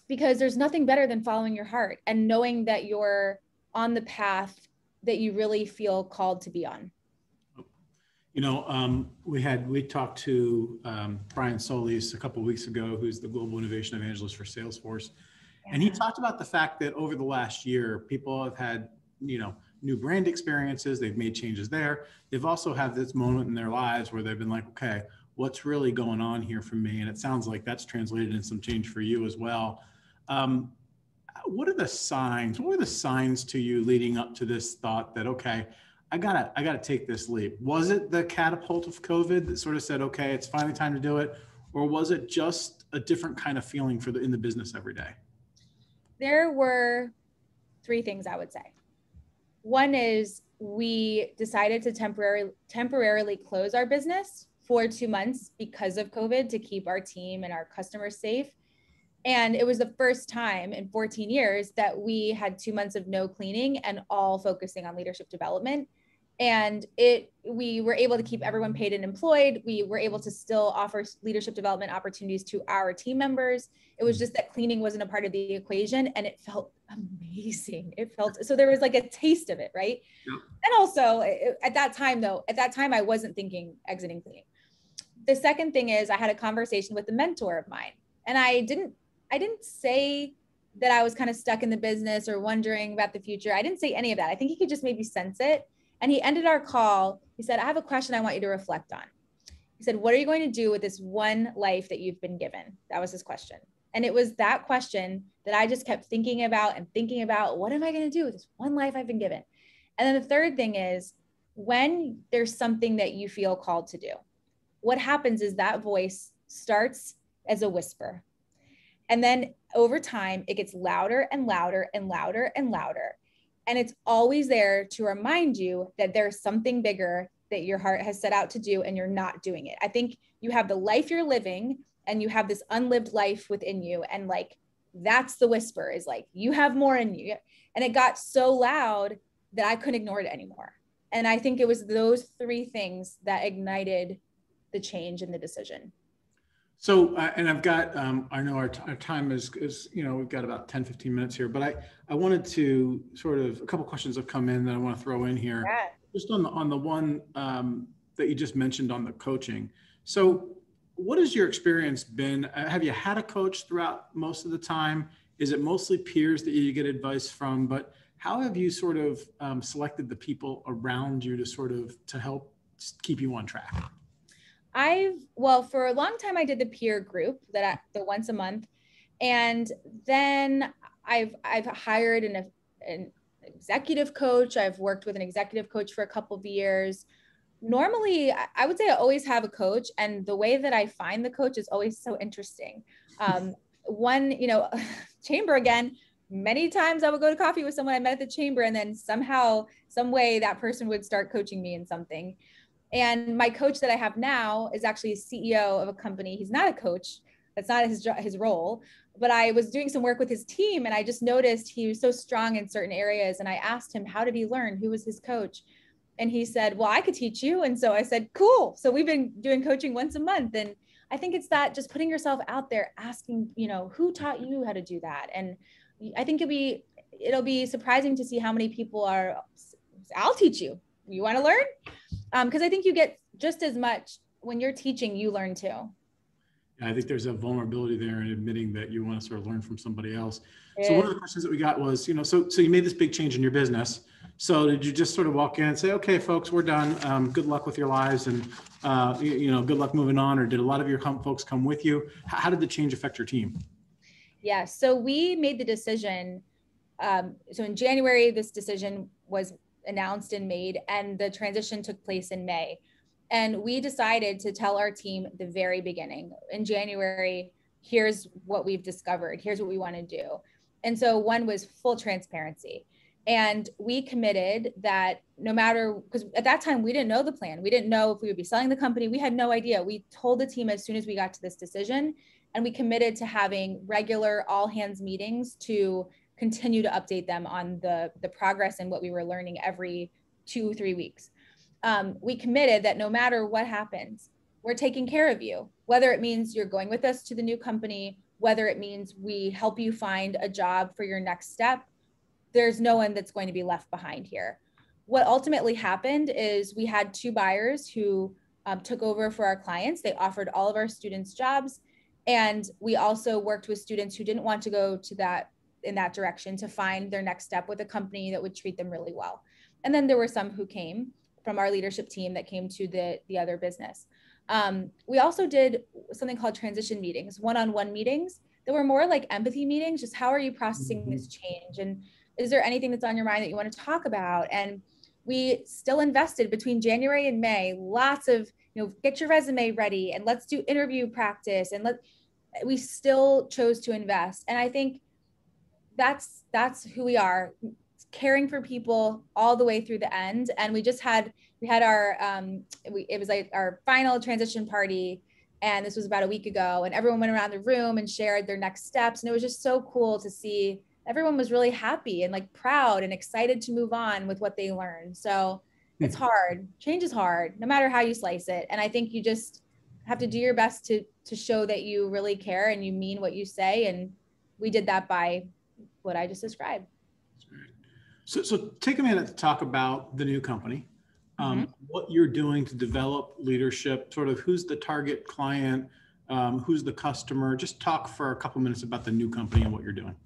S4: Because there's nothing better than following your heart and knowing that you're on the path that you really feel called to be on.
S2: We talked to Brian Solis a couple of weeks ago, who's the Global Innovation Evangelist for Salesforce. Yeah. And he talked about the fact that over the last year, people have had, new brand experiences. They've made changes there. They've also had this moment in their lives where they've been like, okay, what's really going on here for me? And it sounds like that's translated in some change for you as well. What are the signs? What were the signs to you leading up to this thought that, okay, I gotta take this leap? Was it the catapult of COVID that sort of said, okay, it's finally time to do it? Or was it just a different kind of feeling in the business every day?
S4: There were 3 things I would say. One is we decided to temporarily close our business for 2 months because of COVID to keep our team and our customers safe. And it was the first time in 14 years that we had 2 months of no cleaning and all focusing on leadership development. And we were able to keep everyone paid and employed. We were able to still offer leadership development opportunities to our team members. It was just that cleaning wasn't a part of the equation, and it felt amazing. So there was like a taste of it, right? Yeah. And also at that time, I wasn't thinking exiting cleaning. The second thing is I had a conversation with a mentor of mine, and I didn't say that I was kind of stuck in the business or wondering about the future. I didn't say any of that. I think he could just maybe sense it. And he ended our call. He said, I have a question I want you to reflect on. He said, what are you going to do with this one life that you've been given? That was his question. And it was that question that I just kept thinking about. What am I going to do with this one life I've been given? And then the third thing is, when there's something that you feel called to do, what happens is that voice starts as a whisper. And then over time, it gets louder and louder and louder and louder. And it's always there to remind you that there's something bigger that your heart has set out to do and you're not doing it. I think you have the life you're living and you have this unlived life within you. And like, that's the whisper, is like, you have more in you. And it got so loud that I couldn't ignore it anymore. And I think it was those 3 things that ignited the change in the decision.
S2: So, and I've got, I know our time is, we've got about 10, 15 minutes here, but I wanted to sort of, a couple questions have come in that I want to throw in here. Yeah. Just on the one that you just mentioned on the coaching. So what has your experience been? Have you had a coach throughout most of the time? Is it mostly peers that you get advice from? But how have you sort of selected the people around you to help keep you on track?
S4: Well, for a long time, I did the peer group the once a month. And then I've hired an executive coach. I've worked with an executive coach for a couple of years. Normally, I would say I always have a coach, and the way that I find the coach is always so interesting. One, chamber again, many times I would go to coffee with someone I met at the chamber, and then somehow, some way that person would start coaching me in something. And my coach that I have now is actually a CEO of a company. He's not a coach. That's not his role. But I was doing some work with his team, and I just noticed he was so strong in certain areas. And I asked him, how did he learn? Who was his coach? And he said, well, I could teach you. And so I said, cool. So we've been doing coaching once a month. And I think it's that just putting yourself out there, asking, who taught you how to do that? And I think it'll be surprising to see how many people I'll teach you. You want to learn? Because I think you get just as much when you're teaching, you learn too.
S2: Yeah, I think there's a vulnerability there in admitting that you want to sort of learn from somebody else.
S4: Yeah.
S2: So one of the questions that we got was, so you made this big change in your business. So did you just sort of walk in and say, okay, folks, we're done. Good luck with your lives, and good luck moving on? Or did a lot of your folks come with you? How did the change affect your team?
S4: Yeah, so we made the decision. So in January, this decision was announced and made, and the transition took place in May. And we decided to tell our team at the very beginning in January, here's what we've discovered. Here's what we want to do. And so one was full transparency. And we committed that no matter, because at that time we didn't know the plan. We didn't know if we would be selling the company. We had no idea. We told the team as soon as we got to this decision, and we committed to having regular all hands meetings to continue to update them on the progress and what we were learning every 2-3 weeks. We committed that no matter what happens, we're taking care of you, whether it means you're going with us to the new company, whether it means we help you find a job for your next step. There's no one that's going to be left behind here. What ultimately happened is we had 2 buyers who took over for our clients. They offered all of our students jobs. And we also worked with students who didn't want to go in that direction to find their next step with a company that would treat them really well. And then there were some who came from our leadership team that came to the other business. We also did something called transition meetings, one-on-one meetings that were more like empathy meetings. Just how are you processing this change? And is there anything that's on your mind that you want to talk about? And we still invested between January and May, lots of, get your resume ready and let's do interview practice. And we still chose to invest. And I think that's who we are, caring for people all the way through the end. And we had our, it was like our final transition party. And this was about a week ago, and everyone went around the room and shared their next steps. And it was just so cool to see everyone was really happy and like proud and excited to move on with what they learned. So it's hard. Change is hard, no matter how you slice it. And I think you just have to do your best to show that you really care and you mean what you say. And we did that by what I just described.
S2: So take a minute to talk about the new company, what you're doing to develop leadership, sort of who's the target client, who's the customer. Just talk for a couple minutes about the new company and what you're doing.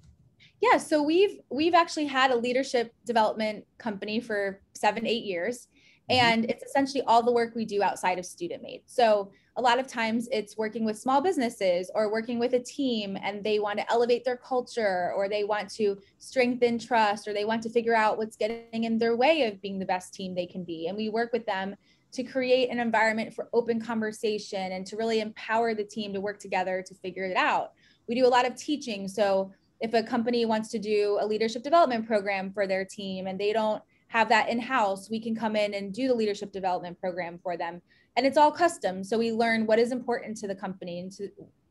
S4: Yeah, so we've actually had a leadership development company for 7-8 years, and it's essentially all the work we do outside of Student Maid. So a lot of times it's working with small businesses or working with a team, and they want to elevate their culture, or they want to strengthen trust, or they want to figure out what's getting in their way of being the best team they can be. And we work with them to create an environment for open conversation and to really empower the team to work together to figure it out. We do a lot of teaching. So if a company wants to do a leadership development program for their team and they don't have that in-house, we can come in and do the leadership development program for them. And it's all custom. So we learn what is important to the company and to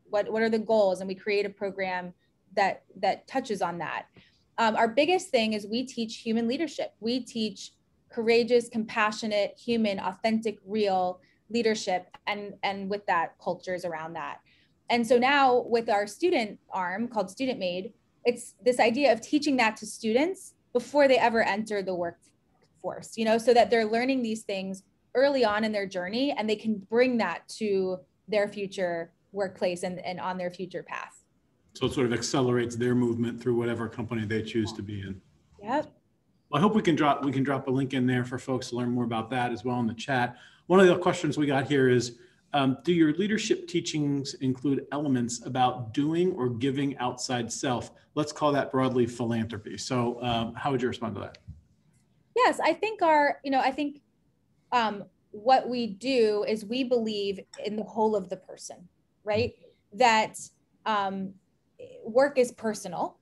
S4: what are the goals, and we create a program that touches on that. Our biggest thing is we teach human leadership. We teach courageous, compassionate, human, authentic, real leadership, and with that, cultures around that. And so now with our student arm called Student Maid, it's this idea of teaching that to students before they ever enter the workforce, so that they're learning these things early on in their journey, and they can bring that to their future workplace and on their future path.
S2: So it sort of accelerates their movement through whatever company they choose to be in.
S4: Yep.
S2: Well, I hope we can drop a link in there for folks to learn more about that as well in the chat. One of the questions we got here is, Do your leadership teachings include elements about doing or giving outside self? Let's call that broadly philanthropy. So how would you respond to that?
S4: Yes, I think what we do is we believe in the whole of the person, right? That work is personal,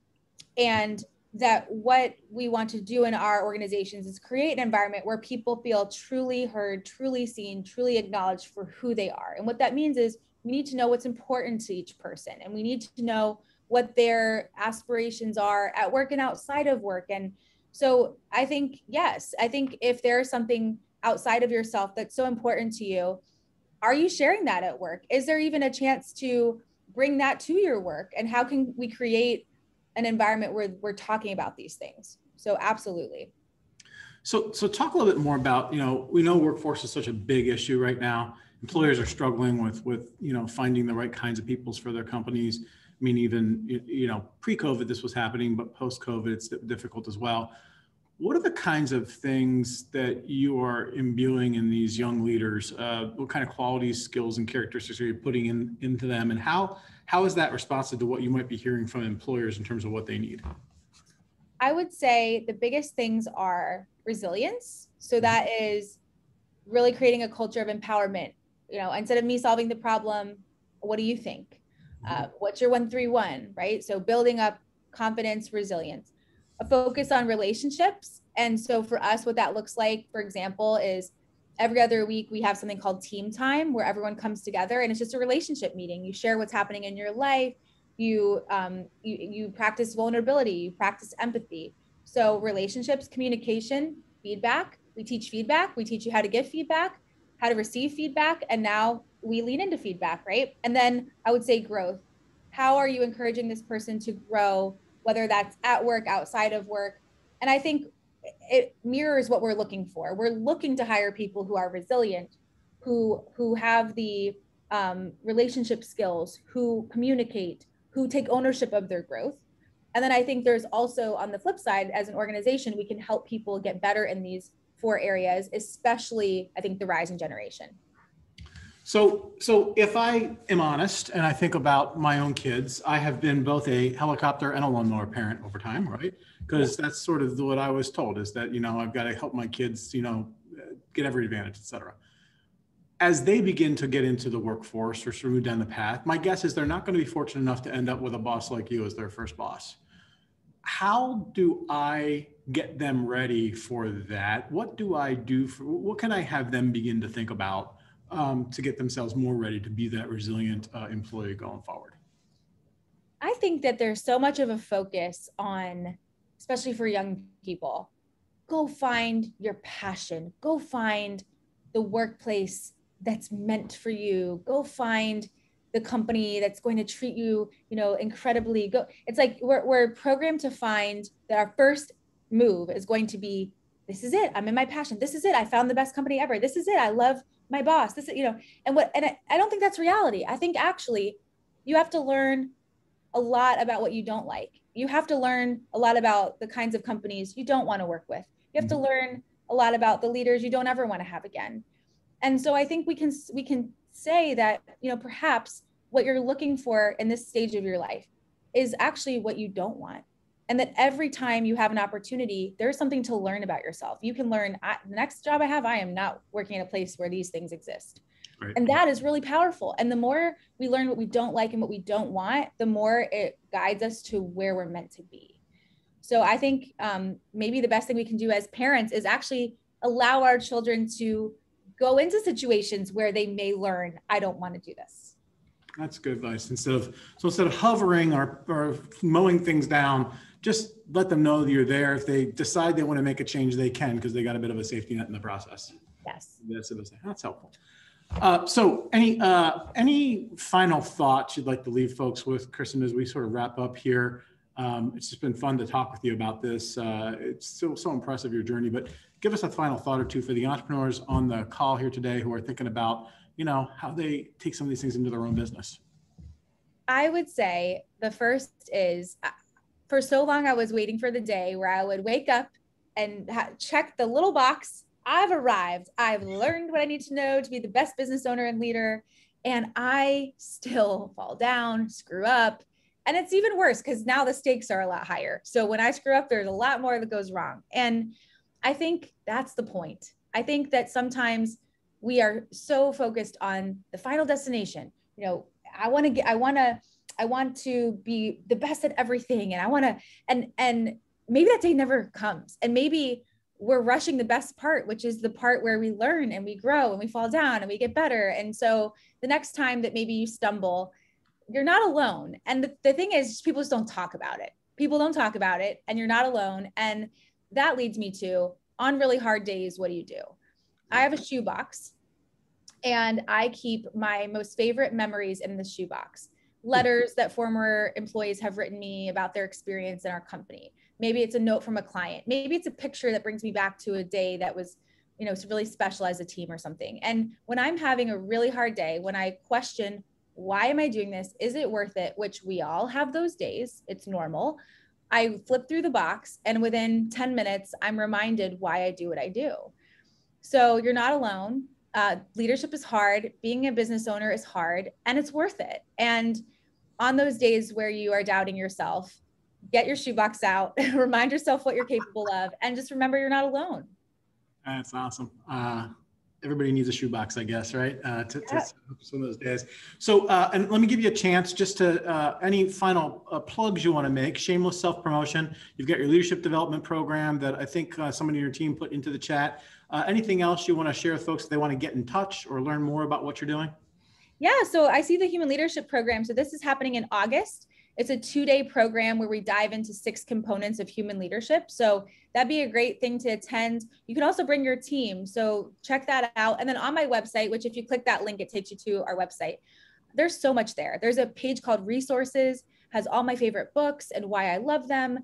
S4: and that what we want to do in our organizations is create an environment where people feel truly heard, truly seen, truly acknowledged for who they are. And what that means is we need to know what's important to each person, and we need to know what their aspirations are at work and outside of work. And so I think, yes, I think if there's something outside of yourself that's so important to you, are you sharing that at work? Is there even a chance to bring that to your work? And how can we create an environment where we're talking about these things? So absolutely.
S2: So talk a little bit more about, we know workforce is such a big issue right now. Employers are struggling with finding the right kinds of people for their companies. I mean, even, pre-COVID, this was happening, but post-COVID, it's difficult as well. What are the kinds of things that you are imbuing in these young leaders? What kind of qualities, skills, and characteristics are you putting into them? And how is that responsive to what you might be hearing from employers in terms of what they need?
S4: I would say the biggest things are resilience. So that is really creating a culture of empowerment. Instead of me solving the problem, what do you think? What's your 1-3-1, right? So building up confidence, resilience, a focus on relationships. And so for us, what that looks like, for example, is every other week we have something called team time, where everyone comes together and it's just a relationship meeting. You share what's happening in your life. You practice vulnerability, you practice empathy. So relationships, communication, feedback. We teach feedback. We teach you how to give feedback, how to receive feedback. And now we lean into feedback, right? And then I would say growth. How are you encouraging this person to grow, whether that's at work, outside of work? And I think it mirrors what we're looking for. We're looking to hire people who are resilient, who have the relationship skills, who communicate, who take ownership of their growth. And then I think there's also, on the flip side, as an organization, we can help people get better in these 4 areas, especially, I think, the rising generation.
S2: So if I am honest and I think about my own kids, I have been both a helicopter and a lawnmower parent over time, right? Because that's sort of what I was told, is that, I've got to help my kids, get every advantage, et cetera. As they begin to get into the workforce or sort of move down the path, my guess is they're not going to be fortunate enough to end up with a boss like you as their first boss. How do I get them ready for that? What do I do what can I have them begin to think about to get themselves more ready to be that resilient employee going forward?
S4: I think that there's so much of a focus on, especially for young people, go find your passion, go find the workplace that's meant for you, go find the company that's going to treat you, incredibly. It's like we're programmed to find that our first move is going to be, this is it, I'm in my passion, this is it, I found the best company ever, this is it, I love my boss, this is, and I don't think that's reality. I think actually you have to learn a lot about what you don't like. You have to learn a lot about the kinds of companies you don't want to work with. You have to learn a lot about the leaders you don't ever want to have again. And so I think we can say that, perhaps what you're looking for in this stage of your life is actually what you don't want. And that every time you have an opportunity, there's something to learn about yourself. You can learn, the next job I have, I am not working in a place where these things exist. Right. And that is really powerful. And the more we learn what we don't like and what we don't want, the more it guides us to where we're meant to be. So I think maybe the best thing we can do as parents is actually allow our children to go into situations where they may learn, I don't want to do this.
S2: That's good advice. Instead of hovering or mowing things down, just let them know that you're there. If they decide they want to make a change, they can, because they got a bit of a safety net in the process.
S4: Yes.
S2: That's helpful. So any final thoughts you'd like to leave folks with, Kristen, as we sort of wrap up here? It's just been fun to talk with you about this. It's still so impressive, your journey, but give us a final thought or two for the entrepreneurs on the call here today who are thinking about, how they take some of these things into their own business.
S4: I would say the first is, for so long I was waiting for the day where I would wake up and check the little box, I've arrived. I've learned what I need to know to be the best business owner and leader. And I still fall down, screw up. And it's even worse because now the stakes are a lot higher. So when I screw up, there's a lot more that goes wrong. And I think that's the point. I think that sometimes we are so focused on the final destination. You know, I want to be the best at everything. And maybe that day never comes. And maybe we're rushing the best part, which is the part where we learn and we grow and we fall down and we get better. And so the next time that maybe you stumble, you're not alone. And the thing is, people just don't talk about it. People don't talk about it, and you're not alone. And that leads me to, on really hard days, what do you do? I have a shoebox, and I keep my most favorite memories in the shoebox. Letters that former employees have written me about their experience in our company. Maybe it's a note from a client. Maybe it's a picture that brings me back to a day that was, you know, really special as a team or something. And when I'm having a really hard day, when I question, why am I doing this? Is it worth it? Which we all have those days. It's normal. I flip through the box, and within 10 minutes, I'm reminded why I do what I do. So you're not alone. Leadership is hard. Being a business owner is hard, and it's worth it. And on those days where you are doubting yourself, get your shoebox out, remind yourself what you're capable of, and just remember you're not alone.
S2: That's awesome. Everybody needs a shoebox, I guess, right? To some of those days. So, and let me give you a chance just to, any final plugs you want to make, shameless self-promotion. You've got your leadership development program that I think somebody in your team put into the chat. Anything else you want to share with folks if they want to get in touch or learn more about what you're doing?
S4: Yeah, so I see the human leadership program. So this is happening in August. It's a 2-day program where we dive into 6 components of human leadership. So that'd be a great thing to attend. You can also bring your team. So check that out. And then on my website, which if you click that link, it takes you to our website. There's so much there. There's a page called resources, has all my favorite books and why I love them.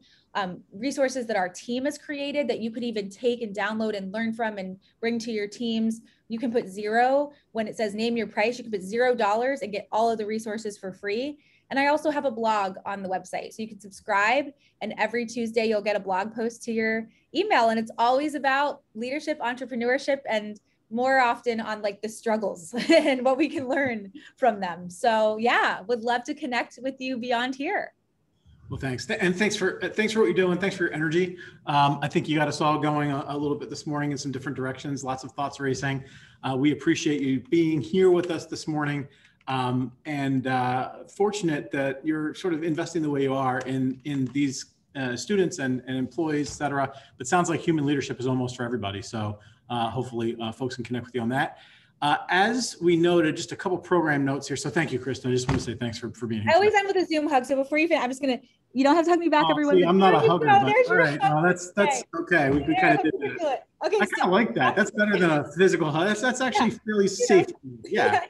S4: Resources that our team has created that you could even take and download and learn from and bring to your teams. You can put 0 when it says name your price. You can put $0 and get all of the resources for free. And I also have a blog on the website. So you can subscribe, and every Tuesday you'll get a blog post to your email. And it's always about leadership, entrepreneurship, and more often on like the struggles and what we can learn from them. So yeah, would love to connect with you beyond here.
S2: Well, thanks. And thanks for what you're doing. Thanks for your energy. I think you got us all going a little bit this morning in some different directions, lots of thoughts racing. We appreciate you being here with us this morning. And fortunate that you're sort of investing the way you are in these students and employees, et cetera. But it sounds like human leadership is almost for everybody. So hopefully folks can connect with you on that. As we noted, just a couple program notes here. So thank you, Kristen. I just want to say thanks for being here.
S4: I always end with a Zoom hug. So before you finish, I'm just going to, you don't have to hug me back, everyone.
S2: See, I'm not a hugger, but all right.
S4: No,
S2: that's okay. We kind of did that. Okay, I kind of like that. That's better than a physical hug. That's actually fairly safe. Yeah.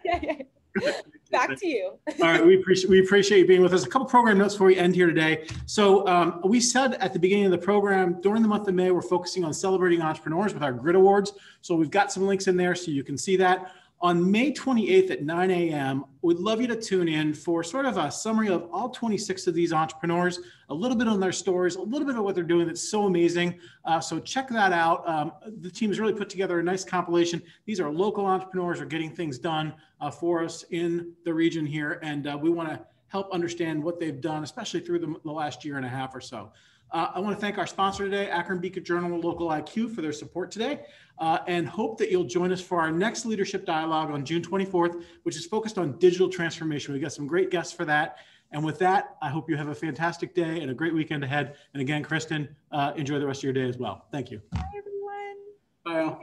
S4: Back to you.
S2: All right, we appreciate you being with us. A couple program notes before we end here today. So we said at the beginning of the program, during the month of May, we're focusing on celebrating entrepreneurs with our Grit Awards. So we've got some links in there so you can see that. On May 28th at 9 a.m., we'd love you to tune in for sort of a summary of all 26 of these entrepreneurs, a little bit on their stories, a little bit of what they're doing that's so amazing. So check that out. The team has really put together a nice compilation. These are local entrepreneurs who are getting things done for us in the region here. And we want to help understand what they've done, especially through the last year and a half or so. I want to thank our sponsor today, Akron Beacon Journal Local IQ, for their support today, and hope that you'll join us for our next Leadership Dialogue on June 24th, which is focused on digital transformation. We've got some great guests for that. And with that, I hope you have a fantastic day and a great weekend ahead. And again, Kristen, enjoy the rest of your day as well. Thank you.
S4: Bye, everyone.
S2: Bye, all.